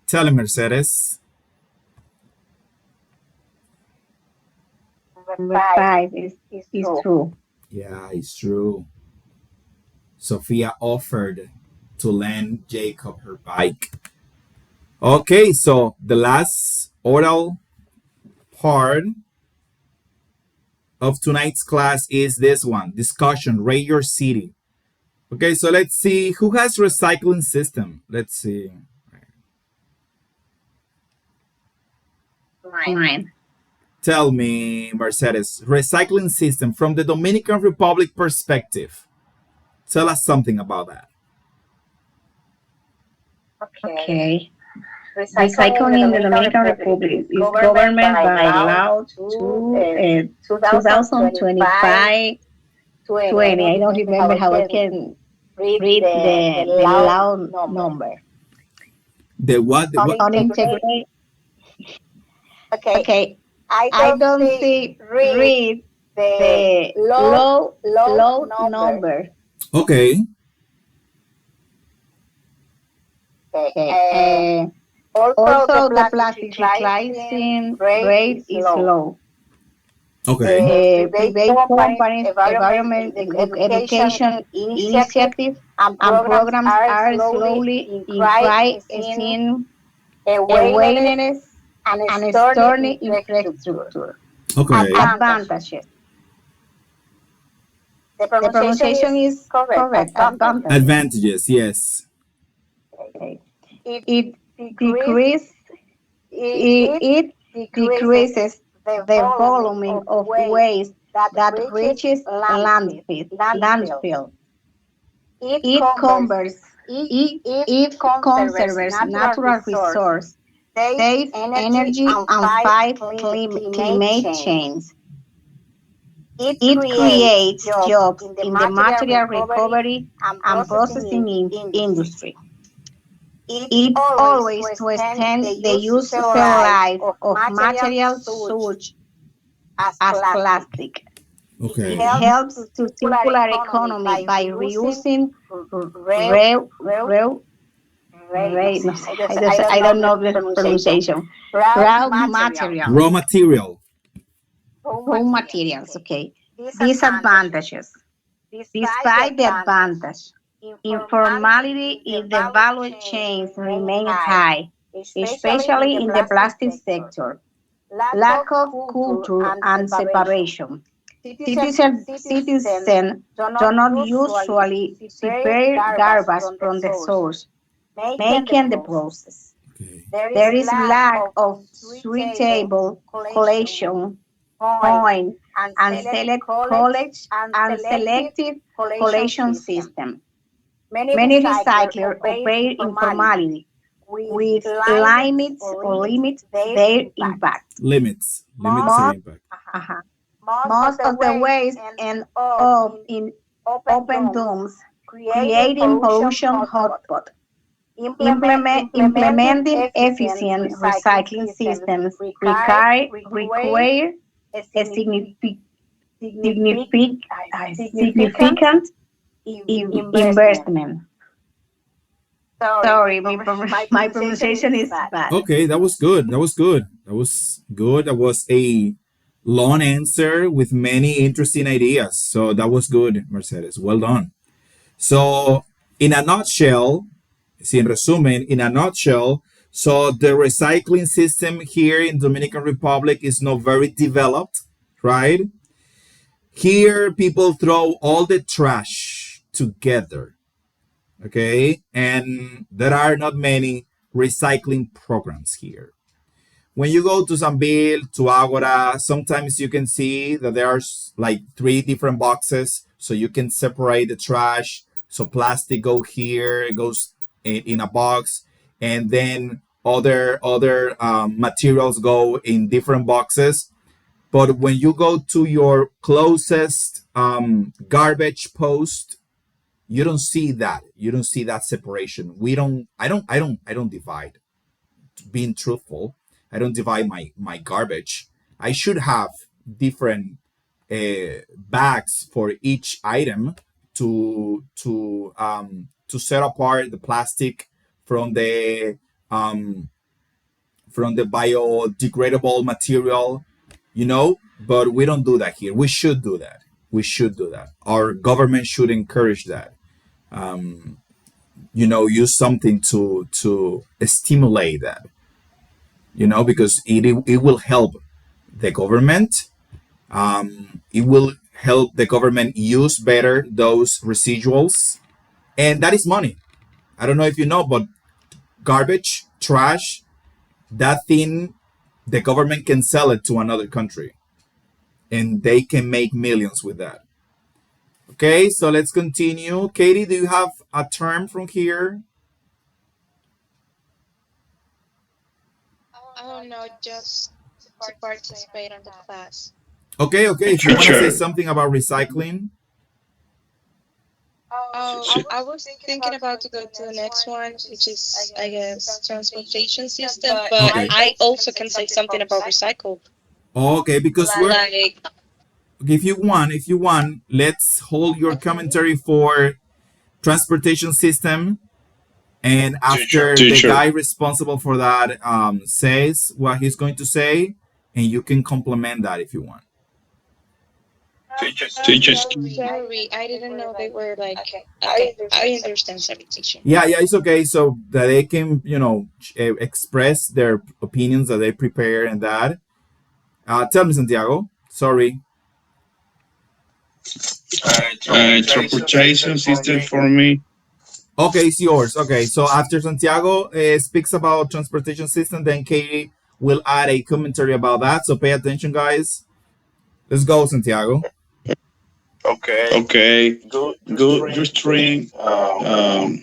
Tell him, Mercedes. Number five is true. Yeah, it's true. Sophia offered to lend Jacob her bike. Okay, so the last oral part of tonight's class is this one: discussion, rate your city. Okay, so let's see who has recycling system. Let's see. Mine. Tell me, Mercedes, recycling system from the Dominican Republic perspective. Tell us something about that. Okay. Recycling in the Dominican Republic is governed by law to 2025 20. I don't remember how I can read the law number. The what? The what? Unintegrate. Okay. I don't see read the law number. Okay. Okay. Also, the plastic recycling rate is low. Okay. Private companies, environment, education initiatives, and programs are slowly increasing awareness and storing infrastructure. Okay. Advantages. The pronunciation is correct. Advantages. Advantages, yes. Okay. It decreases. It decreases the volume of waste that reaches landfill. It conserves natural resources, saves energy, and fights climate change. It creates jobs in the material recovery and processing industry. It always to extend the useful life of materials such as plastic. Okay. It helps to circular economy by reusing no sé, I don't know the pronunciation. Raw material. Raw material. Raw materials, okay. Disadvantages. Despite the advantage, informality in the value chains remain high, especially in the plastic sector. Lack of culture and separation. Citizens do not usually separate garbage from the source, making the process. Okay. There is lack of suitable collection point and selective collection system. Many recyclers operate informally with limits their impact. Limits their impact. Uh-huh. Most of the waste end up in open dumps, creating pollution hotspot. Implementing efficient recycling systems require a significant investment. Sorry, my pronunciation is bad. Okay, that was good. That was good. That was good. That was a long answer with many interesting ideas. So that was good, Mercedes. Well done. So, in a nutshell, sin resumen, in a nutshell, so the recycling system here in Dominican Republic is not very developed, right? Here, people throw all the trash together, okay? And there are not many recycling programs here. When you go to Zambil, to Agora, sometimes you can see that there are like 3 different boxes, so you can separate the trash. So plastic go here, it goes in a box, and then other materials go in different boxes. But when you go to your closest garbage post, you don't see that. You don't see that separation. We don't. I don't divide. Being truthful, I don't divide my garbage. I should have different bags for each item to set apart the plastic from the um, from the biodegradable material, you know. But we don't do that here. We should do that. We should do that. Our government should encourage that. Use something to stimulate that. Because it will help the government It will help the government use better those residuals, and that is money. I don't know if you know, but garbage, trash, that thing, the government can sell it to another country, and they can make millions with that. Okay, so let's continue. Katie, do you have a term from here? Oh no, just to participate on the class. Okay. If you want to say Teacher, something about recycling, Oh, I was thinking about to go to the next one, which is, I guess, transportation system, but okay. I also can say something about recycle. Okay, because we're Like, okay, if you want, let's hold your commentary for transportation system, and after the teacher, guy responsible for that says what he's going to say, and you can complement that if you want. teachers. sorry, I didn't know they were like, okay, I understand, sorry, teacher. Yeah, it's okay. So that they can, express their opinions that they prepare and that. Tell me, Santiago. Sorry. Transportation system for me. Okay, it's yours. Okay, so after Santiago speaks about transportation system, then Katie will add a commentary about that. So pay attention, guys. Let's go, Santiago. Okay, good. Just string. Uh,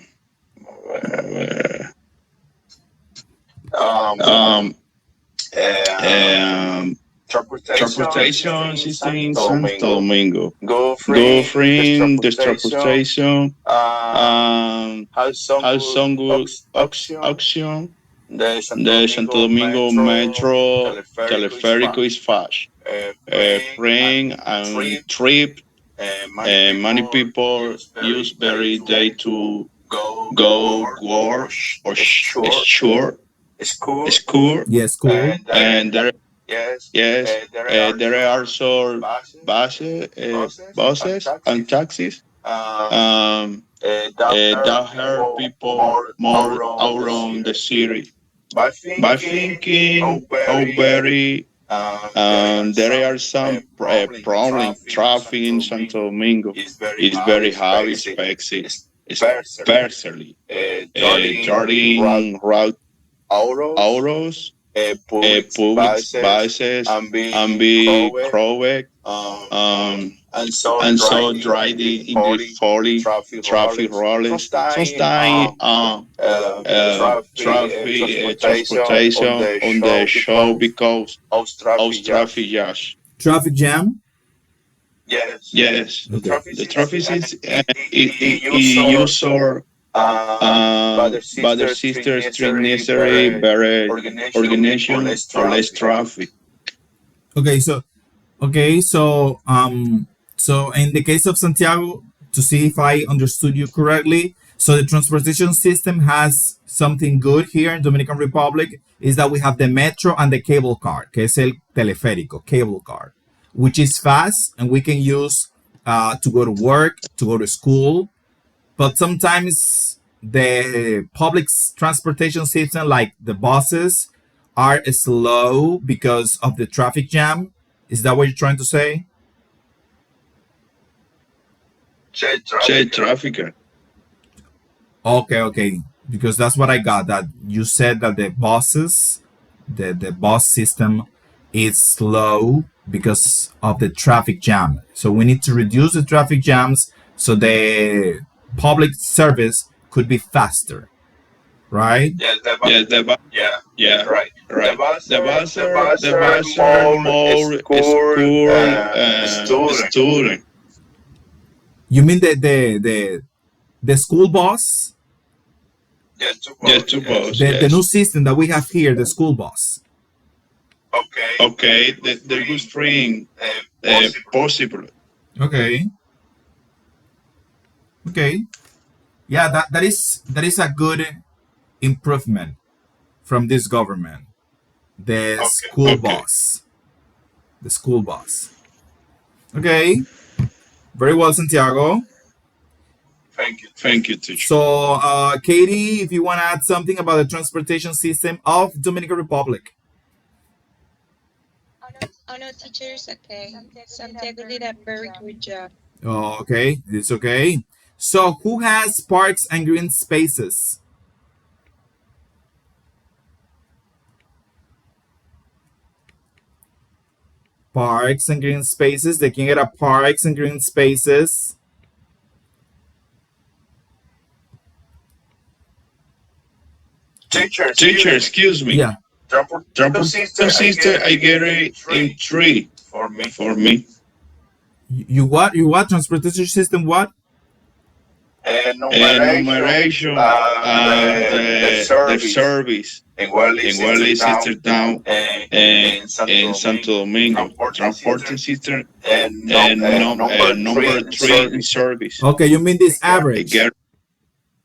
um, um, Transportation system in Santo Domingo. Governing the transportation. Has some good action. The Santo Domingo Metro teleférico is fast. Train and trip. Many people use very day to go work or short school, Yes, cool. and yes, there are also buses and taxis. That help people more around the city. By thinking how very there are some problem traffic in Santo Domingo is very high, especially especially during route hours, public buses and be crowded, um, and so driving in the folly traffic rules. Sometimes traffic transportation on the show because of traffic jams. Traffic jam. Yes, Okay. the traffic is user but the sisters treat necessary better organization or less traffic. Okay. So in the case of Santiago, to see if I understood you correctly, so the transportation system has something good here in Dominican Republic is that we have the metro and the cable car, que es el teleférico, cable car, which is fast and we can use to go to work, to go to school. But sometimes the public transportation system, like the buses, are slow because of the traffic jam. Is that what you're trying to say? Say traffic. Okay. Because that's what I got. That you said that the buses, the bus system, is slow because of the traffic jam. So we need to reduce the traffic jams so the public service could be faster, right? Yes, yeah, right. The bus are more school student. You mean the school bus, Yes, two bus. the new Yes. system that we have here, the school bus? Okay, the good string possible. Okay, okay, yeah, that is a good improvement from this government. The school Okay, bus, the school bus. Okay, very well, Santiago. thank you, teacher. So, Katie, if you want to add something about the transportation system of Dominican Republic. Oh no, teachers. Okay, Santiago did a very good job. Oh, okay, it's okay. So, who has parks and green spaces? Parks and green spaces. They can get a parks and green spaces. Teacher, excuse me. Yeah. Transportation system, I get it in three for me. You what? You what? Transportation system what? Enumeration and the service in Wally system down in Santo Domingo. Transporting system and number three in service. Okay, you mean this I average? get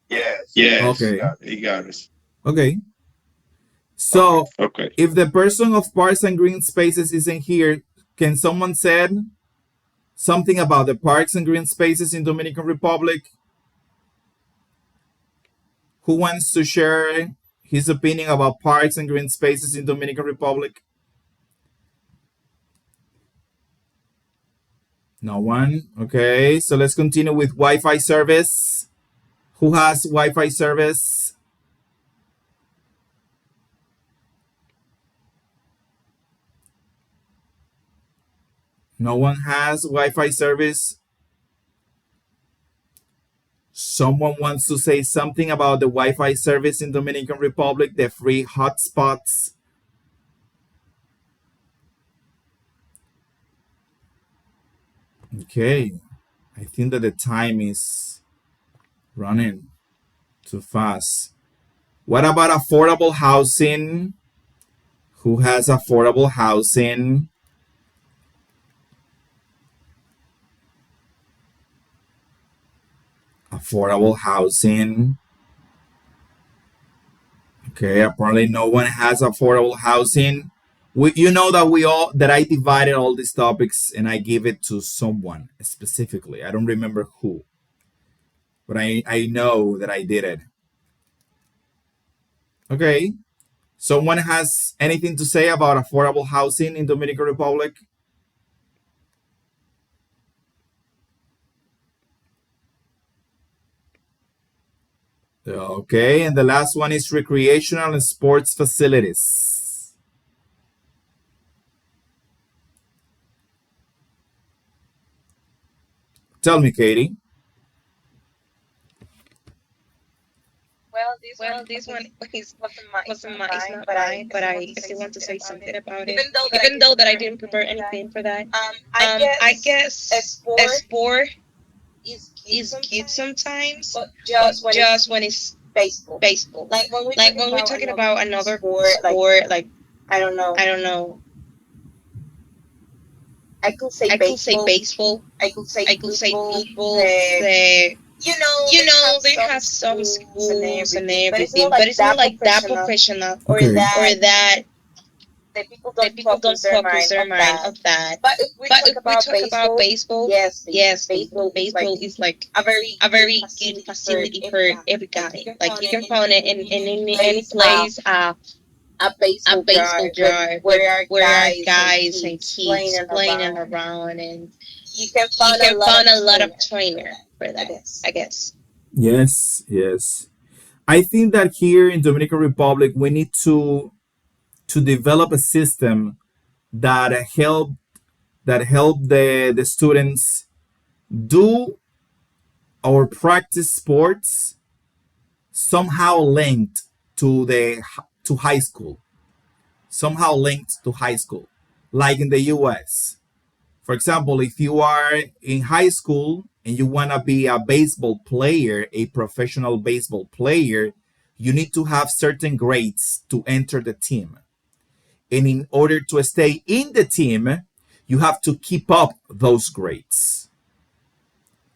yes, Okay. he got it. Okay. So, Okay. if the person of parks and green spaces isn't here, can someone said something about the parks and green spaces in Dominican Republic? Who wants to share his opinion about parks and green spaces in Dominican Republic? No one. Okay, so let's continue with Wi-Fi service. Who has Wi-Fi service? No one has Wi-Fi service. Someone wants to say something about the Wi-Fi service in Dominican Republic, the free hotspots. Okay, I think that the time is running too fast. What about affordable housing? Who has affordable housing? Affordable housing. Okay, apparently no one has affordable housing. You know that I divided all these topics and I give it to someone specifically. I don't remember who, but I know that I did it. Okay, someone has anything to say about affordable housing in Dominican Republic? Okay, and the last one is recreational and sports facilities. Tell me, Katie. Well, this one is it's not mine, but I still want to say something about it. Even though that I didn't prepare anything for that. I guess a sport is cute sometimes, but just when it's baseball. Like when we're talking about another sport, like I don't know, I could say baseball. I could say football. The they have some schools and everything, but it's not like that professional Okay. or that the people don't focus their mind on that. But if we talk about baseball, yes, baseball is like a very good facility for every guy. Like you can find it in any place, a baseball yard where are guys and kids playing around, and you can find a lot of trainer for that, I guess. Yes, yes. I think that here in Dominican Republic we need to develop a system that help the students do or practice sports somehow linked to high school, somehow linked to high school, like in the US. For example, if you are in high school and you want to be a baseball player, a professional baseball player, you need to have certain grades to enter the team. And in order to stay in the team, you have to keep up those grades.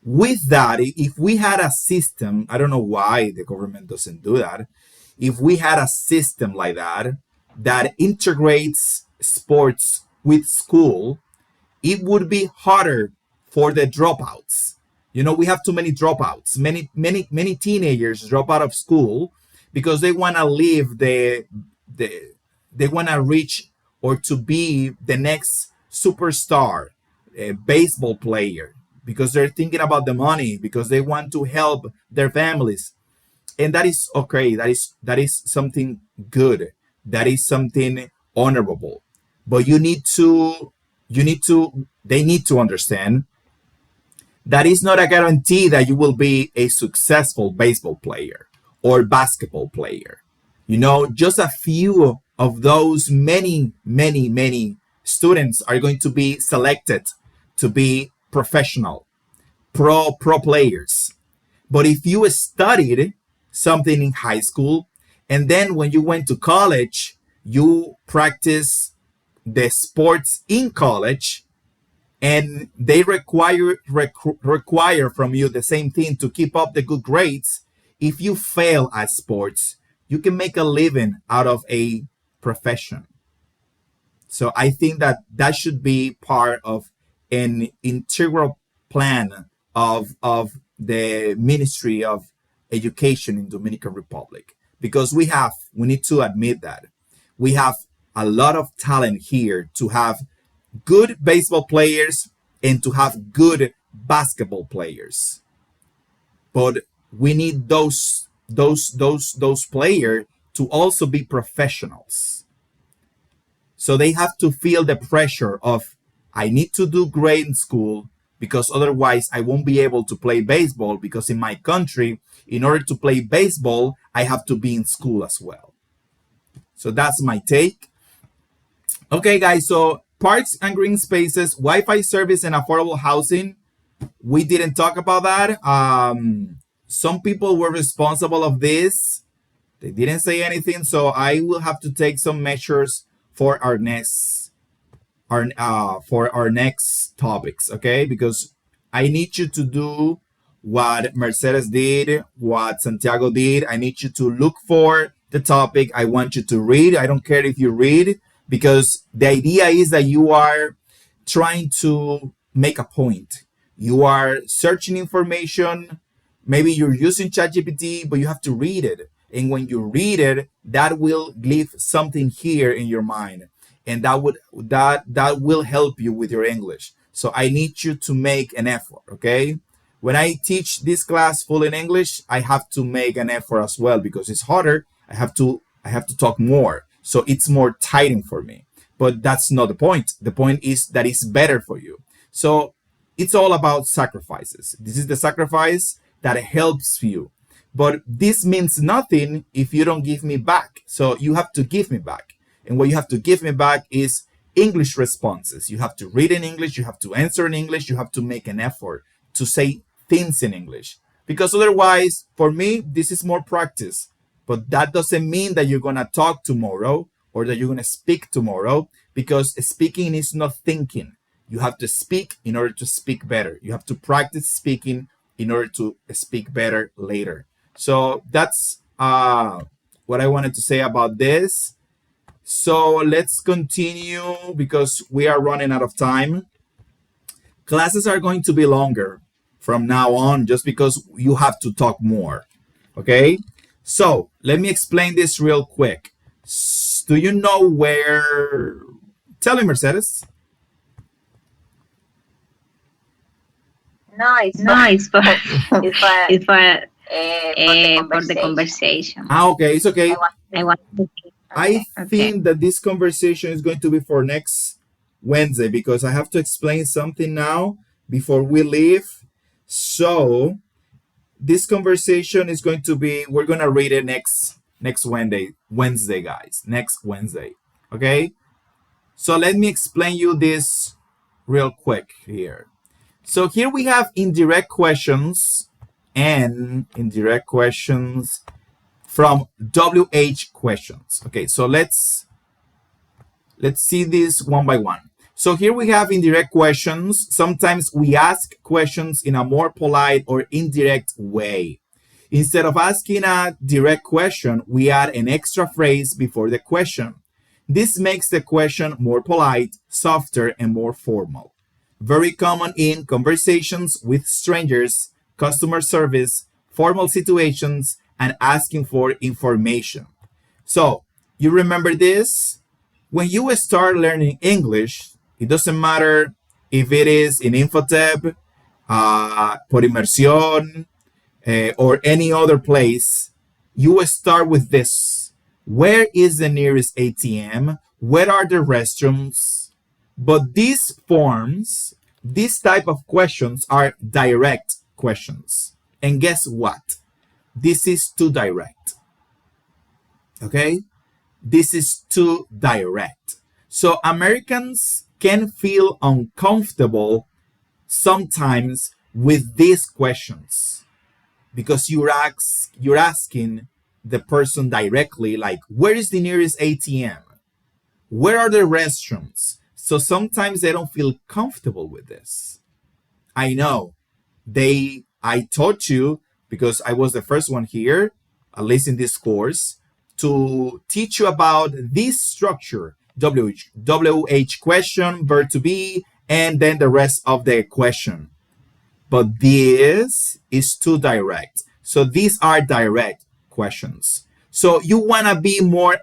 With that, if we had a system, I don't know why the government doesn't do that. If we had a system like that integrates sports with school, it would be harder for the dropouts. We have too many dropouts. Many teenagers drop out of school because they want to leave the they want to reach or to be the next superstar baseball player because they're thinking about the money, because they want to help their families. And that is okay. That is something good. That is something honorable. But they need to understand that is not a guarantee that you will be a successful baseball player or basketball player. Just a few of those many, many, many students are going to be selected to be professional, pro players. But if you studied something in high school and then when you went to college, you practice the sports in college, and they require from you the same thing to keep up the good grades. If you fail at sports, you can make a living out of a profession. So I think that should be part of an integral plan of the Ministry of Education in Dominican Republic, because we need to admit that we have a lot of talent here to have good baseball players and to have good basketball players. But we need those players to also be professionals. So they have to feel the pressure of, I need to do great in school because otherwise I won't be able to play baseball, because in my country, in order to play baseball, I have to be in school as well. So that's my take. Okay, guys, so parks and green spaces, Wi-Fi service, and affordable housing. We didn't talk about that. Some people were responsible of this. They didn't say anything, so I will have to take some measures for our next topics, okay? Because I need you to do what Mercedes did, what Santiago did. I need you to look for the topic. I want you to read. I don't care if you read, because the idea is that you are trying to make a point. You are searching information. Maybe you're using ChatGPT, but you have to read it. And when you read it, that will leave something here in your mind, and that will help you with your English. So I need you to make an effort, okay? When I teach this class full in English, I have to make an effort as well, because it's harder. I have to talk more. So it's more tiring for me. But that's not the point. The point is that it's better for you. So it's all about sacrifices. This is the sacrifice that helps you. But this means nothing if you don't give me back. So you have to give me back. And what you have to give me back is English responses. You have to read in English. You have to answer in English. You have to make an effort to say things in English. Because otherwise, for me, this is more practice. But that doesn't mean that you're going to talk tomorrow or that you're going to speak tomorrow, because speaking is not thinking. You have to speak in order to speak better. You have to practice speaking in order to speak better later. So that's what I wanted to say about this. So let's continue because we are running out of time. Classes are going to be longer from now on just because you have to talk more. Okay? So let me explain this real quick. Do you know where? Tell me, Mercedes. No, it's for, Nice, but it's for, it's for the for the conversation. conversation. Okay, it's okay. I want to. I Okay. think that this conversation is going to be for next Wednesday, because I have to explain something now before we leave. So this conversation is going to be, we're going to read it next Wednesday, guys. Next Wednesday. Okay? So let me explain you this real quick here. So here we have indirect questions and indirect questions from WH questions. Okay, so let's see this one by one. So here we have indirect questions. Sometimes we ask questions in a more polite or indirect way. Instead of asking a direct question, we add an extra phrase before the question. This makes the question more polite, softer, and more formal. Very common in conversations with strangers, customer service, formal situations, and asking for information. So, you remember this? When you start learning English, it doesn't matter if it is in Infotep, por inmersión, or any other place, you start with this. Where is the nearest ATM? Where are the restrooms? But these forms, these type of questions are direct questions. And guess what? This is too direct. Okay? This is too direct. So Americans can feel uncomfortable sometimes with these questions because you're asking the person directly, like, where is the nearest ATM? Where are the restrooms? So sometimes they don't feel comfortable with this. I know. I taught you, because I was the first one here, at least in this course, to teach you about this structure, WH question, verb to be, and then the rest of the question. But this is too direct. So these are direct questions. So you want to be more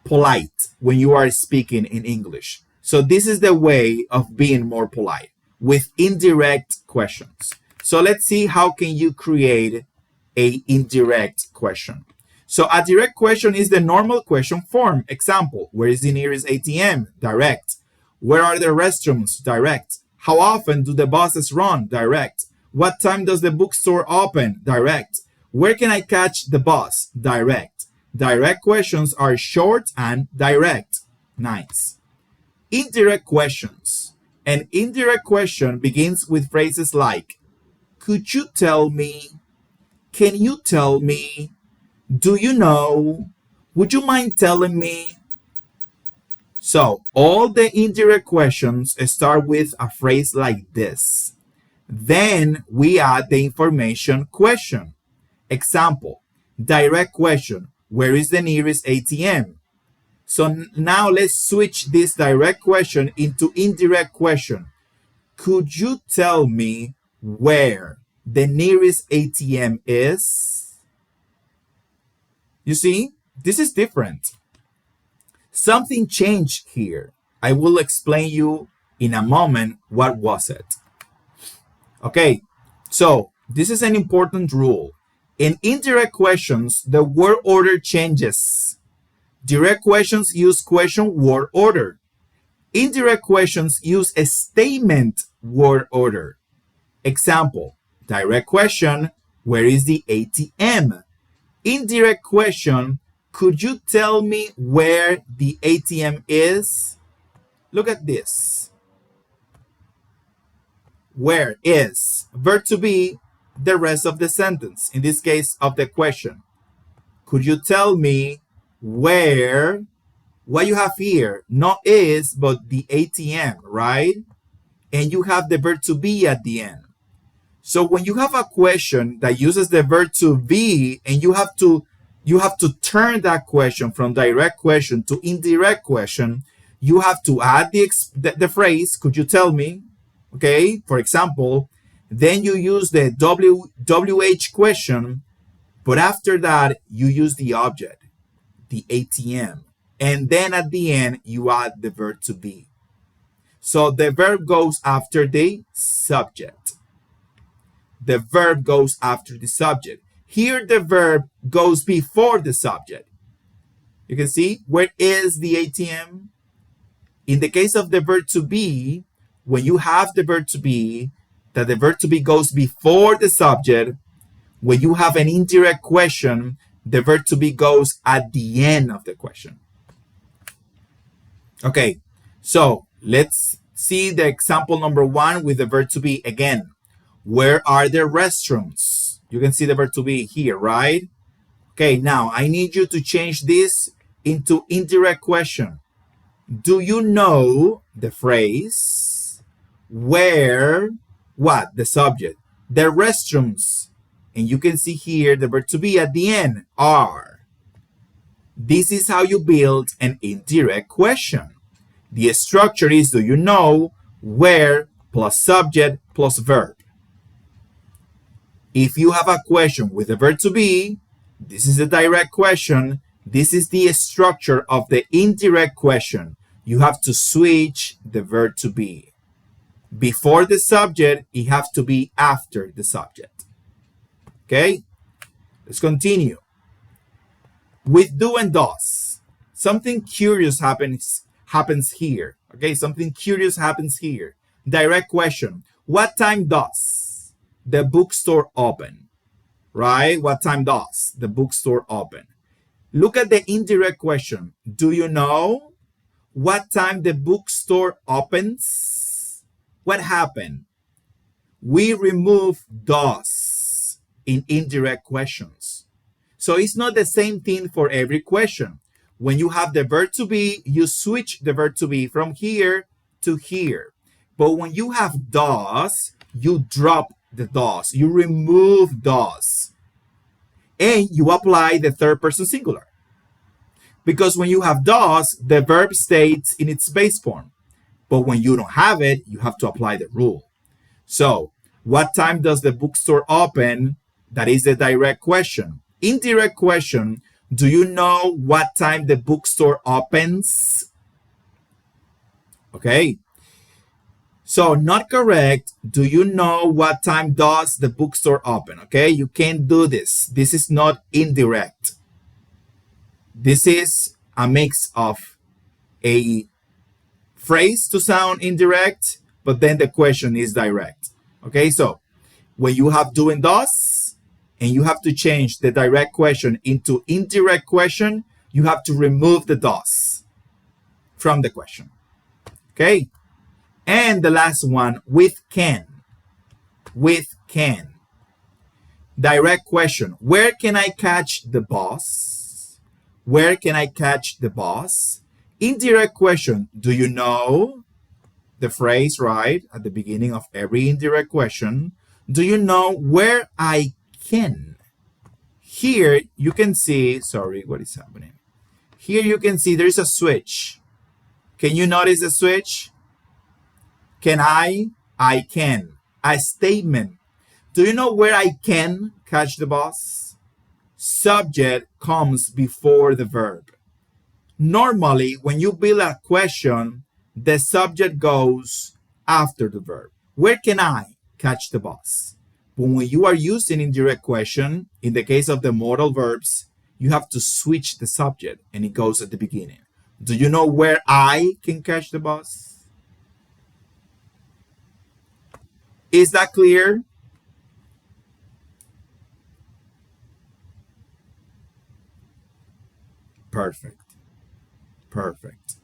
polite when you are speaking in English. So this is the way of being more polite with indirect questions. So let's see how can you create a indirect question. So a direct question is the normal question form. Example, where is the nearest ATM? Direct. Where are the restrooms? Direct. How often do the buses run? Direct. What time does the bookstore open? Direct. Where can I catch the bus? Direct. Direct questions are short and direct. Nice. Indirect questions. An indirect question begins with phrases like, could you tell me? Can you tell me? Do you know? Would you mind telling me? So all the indirect questions start with a phrase like this. Then we add the information question. Example, direct question, where is the nearest ATM? So now let's switch this direct question into indirect question. Could you tell me where the nearest ATM is? You see, this is different. Something changed here. I will explain you in a moment what was it. Okay, so this is an important rule. In indirect questions, the word order changes. Direct questions use question word order. Indirect questions use a statement word order. Example, direct question, where is the ATM? Indirect question, could you tell me where the ATM is? Look at this. Where is verb to be the rest of the sentence, in this case of the question. Could you tell me where, what you have here, not is, but the ATM, right? And you have the verb to be at the end. So when you have a question that uses the verb to be, and you have to turn that question from direct question to indirect question, you have to add the phrase, could you tell me? Okay, for example, then you use the WH question, but after that, you use the object, the ATM. And then at the end, you add the verb to be. So the verb goes after the subject. The verb goes after the subject. Here, the verb goes before the subject. You can see, where is the ATM? In the case of the verb to be, when you have the verb to be, that the verb to be goes before the subject. When you have an indirect question, the verb to be goes at the end of the question. Okay, so let's see the example number 1 with the verb to be again. Where are the restrooms? You can see the verb to be here, right? Okay, now I need you to change this into indirect question. Do you know the phrase where, what, the subject, the restrooms, and you can see here the verb to be at the end, are. This is how you build an indirect question. The structure is do you know, where, plus subject, plus verb. If you have a question with the verb to be, this is a direct question. This is the structure of the indirect question. you have to switch the verb to be. Before the subject, it has to be after the subject. Okay? Let's continue. With do and does, something curious happens here. Okay, something curious happens here. Direct question. What time does the bookstore open? Right? What time does the bookstore open? Look at the indirect question. Do you know what time the bookstore opens? What happened? We remove does in indirect questions. So it's not the same thing for every question. When you have the verb to be, you switch the verb to be from here to here. But when you have does, you drop the does. You remove does. And you apply the third person singular. Because when you have does, the verb stays in its base form. But when you don't have it, you have to apply the rule. So, what time does the bookstore open? That is the direct question. Indirect question, do you know what time the bookstore opens? Okay. So, not correct. Do you know what time does the bookstore open? Okay, you can't do this. This is not indirect. This is a mix of a phrase to sound indirect, but then the question is direct. Okay, so when you have do and does, and you have to change the direct question into indirect question, you have to remove the does from the question. Okay, and the last one, with can. With can. Direct question, where can I catch the bus? Where can I catch the bus? Indirect question, do you know the phrase, right, at the beginning of every indirect question? Do you know where I can? Here you can see, sorry, what is happening? Here you can see there's a switch. Can you notice the switch? Can I? I can. A statement. Do you know where I can catch the bus? Subject comes before the verb. Normally, when you build a question, the subject goes after the verb. Where can I catch the bus? But when you are using indirect question, in the case of the modal verbs, you have to switch the subject and it goes at the beginning. Do you know where I can catch the bus? Is that clear? Perfect. Perfect.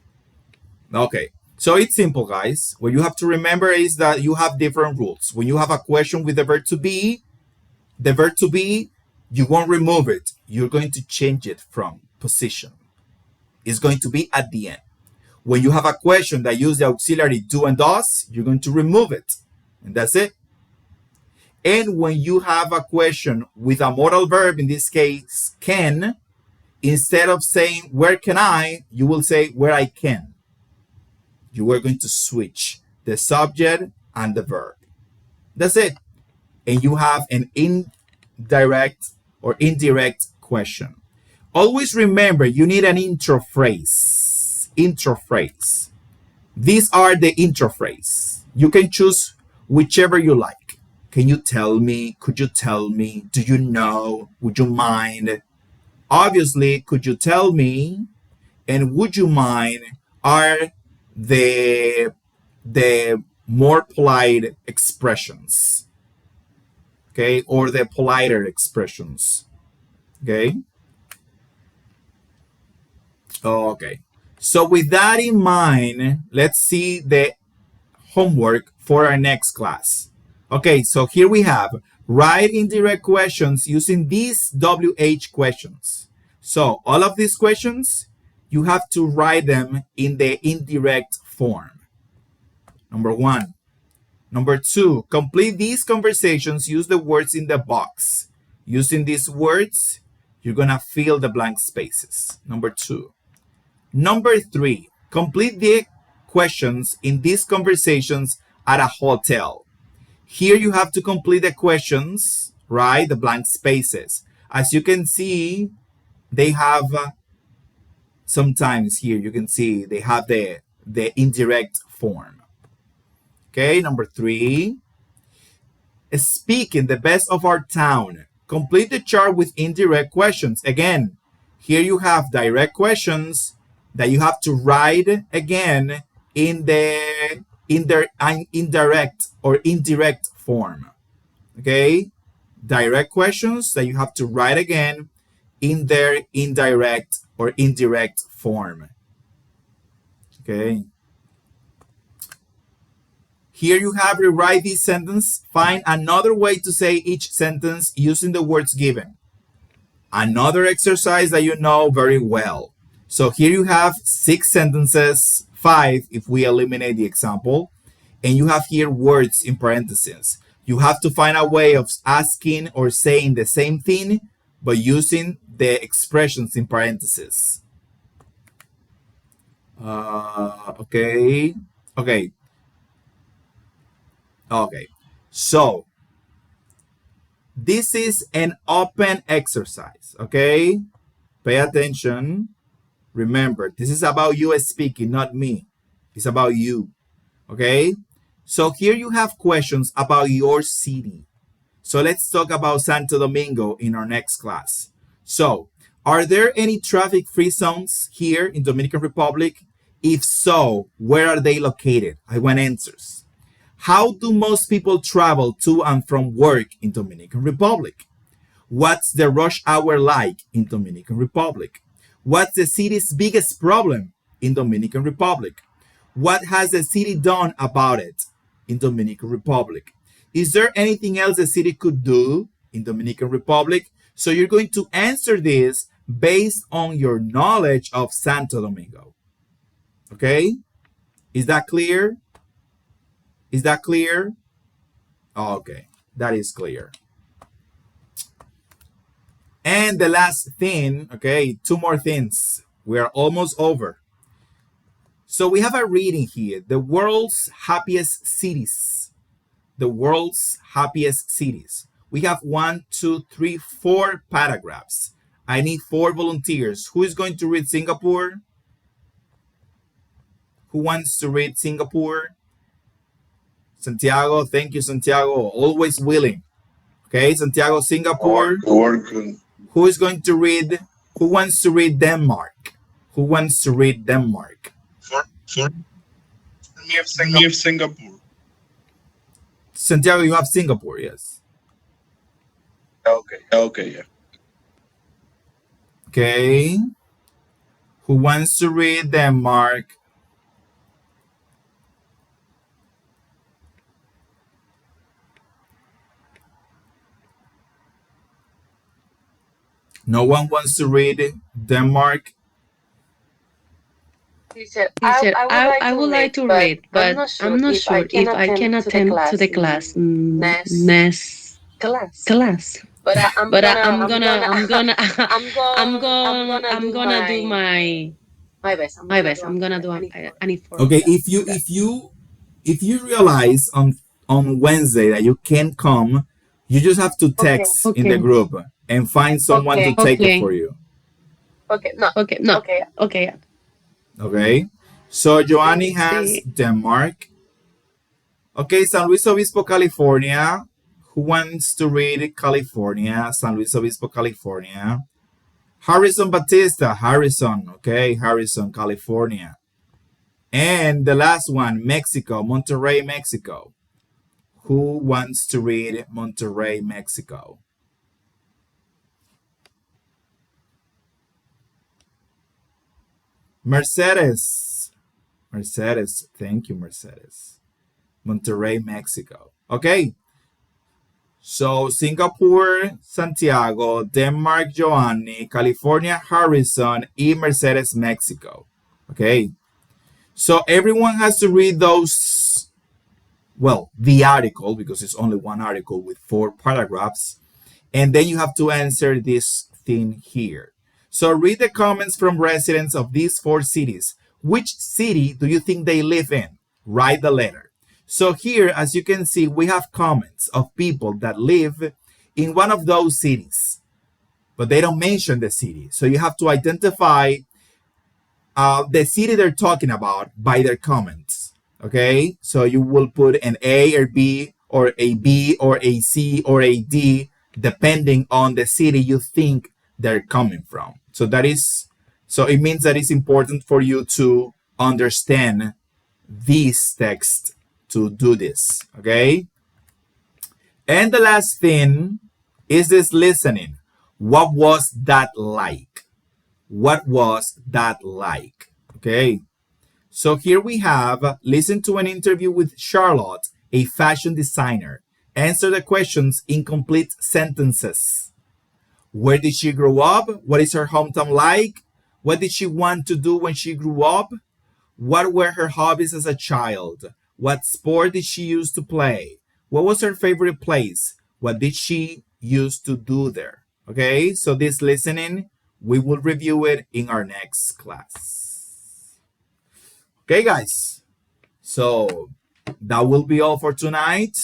Okay, so it's simple, guys. What you have to remember is that you have different rules. When you have a question with the verb to be, you won't remove it. You're going to change it from position. It's going to be at the end. When you have a question that uses the auxiliary do and does, you're going to remove it. And that's it. And when you have a question with a modal verb, in this case, can, instead of saying, where can I, you will say, where I can. You are going to switch the subject and the verb. That's it. And you have an indirect or indirect question. Always remember, you need an intro phrase. Intro phrase. These are the intro phrase. You can choose whichever you like. Can you tell me? Could you tell me? Do you know? Would you mind? Obviously, could you tell me and would you mind are the more polite expressions, okay, or the politer expressions, okay? Okay, so with that in mind, let's see the homework for our next class. Okay, so here we have write indirect questions using these WH questions. So all of these questions, you have to write them in the indirect form. Number one. Number two, complete these conversations. Use the words in the box. Using these words, you're going to fill the blank spaces. Number two. Number three, complete the questions in these conversations at a hotel. Here you have to complete the questions, right? The blank spaces. As you can see, they have sometimes here you can see they have the the indirect form. Okay, number 3. Speak in the best of our town. Complete the chart with indirect questions. Again, here you have direct questions that you have to write again in the indirect or indirect form. Okay, direct questions that you have to write again in their indirect or indirect form. Okay. Here you have rewrite this sentence. Find another way to say each sentence using the words given. Another exercise that you know very well. So here you have 6 sentences, 5 if we eliminate the example, and you have here words in parentheses. You have to find a way of asking or saying the same thing, but using the expressions in parentheses. Okay. So this is an open exercise. Okay. Pay attention. Remember, this is about you speaking, not me. It's about you. Okay. So here you have questions about your city. So let's talk about Santo Domingo in our next class. So, are there any traffic-free zones here in Dominican Republic? If so, where are they located? I want answers. How do most people travel to and from work in Dominican Republic? What's the rush hour like in Dominican Republic? What's the city's biggest problem in Dominican Republic? What has the city done about it in Dominican Republic? Is there anything else the city could do in Dominican Republic? So you're going to answer this based on your knowledge of Santo Domingo. Okay? Is that clear? Is that clear? Okay, that is clear. And the last thing, okay, 2 more things. We are almost over. So we have a reading here, the world's happiest cities. The world's happiest cities. We have 1, 2, 3, 4 paragraphs. I need 4 volunteers. Who is going to read Singapore? Who wants to read Singapore? Santiago, thank you, Santiago. Always willing. Okay, Santiago, Singapore. Who is going to read? Who wants to read Denmark? Who wants to read Denmark? For Singapore. Santiago, you have Singapore, yes. Okay, yeah. Okay. Who wants to read Denmark? No one wants to read Denmark? Teacher, I would like to read, but I'm not sure if I can attend to the class next class. But I'm gonna do my best. I'm gonna do an effort. Okay, if you realize on Wednesday that you can't come, you just have to text in the group and find someone to take it for you. Okay. Okay. So Joanny has Denmark. Okay, San Luis Obispo, California. Who wants to read California? San Luis Obispo, California. Harrison Batista, Harrison. Okay, Harrison, California. And the last one, Mexico, Monterrey, Mexico. Who wants to read Monterrey, Mexico? Mercedes. Mercedes. Thank you, Mercedes. Monterrey, Mexico. Okay. So Singapore, Santiago, Denmark, Joanny, California, Harrison, y Mercedes, Mexico. Okay. So everyone has to read those, well, the article, because it's only one article with 4 paragraphs. And then you have to answer this thing here. So read the comments from residents of these 4 cities. Which city do you think they live in? Write the letter. So here, as you can see, we have comments of people that live in one of those cities, but they don't mention the city. So you have to identify the city they're talking about by their comments. Okay, so you will put an A or B or a B or a C or a D depending on the city you think they're coming from. So it means that it's important for you to understand this text to do this. Okay, and the last thing is this listening. What was that like? What was that like? Okay. So here we have listen to an interview with Charlotte, a fashion designer. Answer the questions in complete sentences. Where did she grow up? What is her hometown like? What did she want to do when she grew up? What were her hobbies as a child? What sport did she used to play? What was her favorite place? What did she used to do there? Okay, so this listening, we will review it in our next class. Okay, guys, so that will be all for tonight.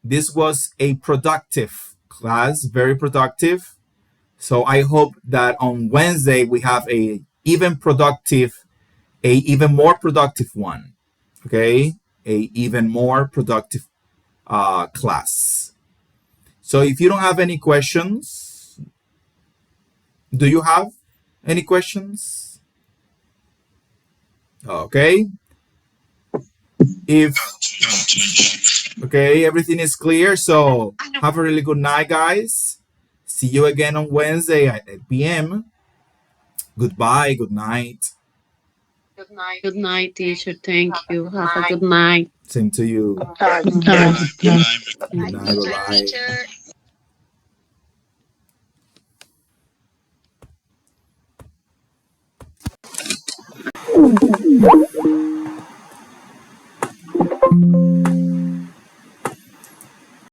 This was a productive class, very productive. So I hope that on Wednesday we have a even more productive one. Okay, a even more productive class. So if you don't have any questions, do you have any questions? Okay. If okay, everything is clear. So have a really good night, guys. See you again on Wednesday at 8 p.m. Goodbye. Good night. Good night, teacher. Thank you. Have a good night. Same to you. Good night. Good night. Good night. Bye bye.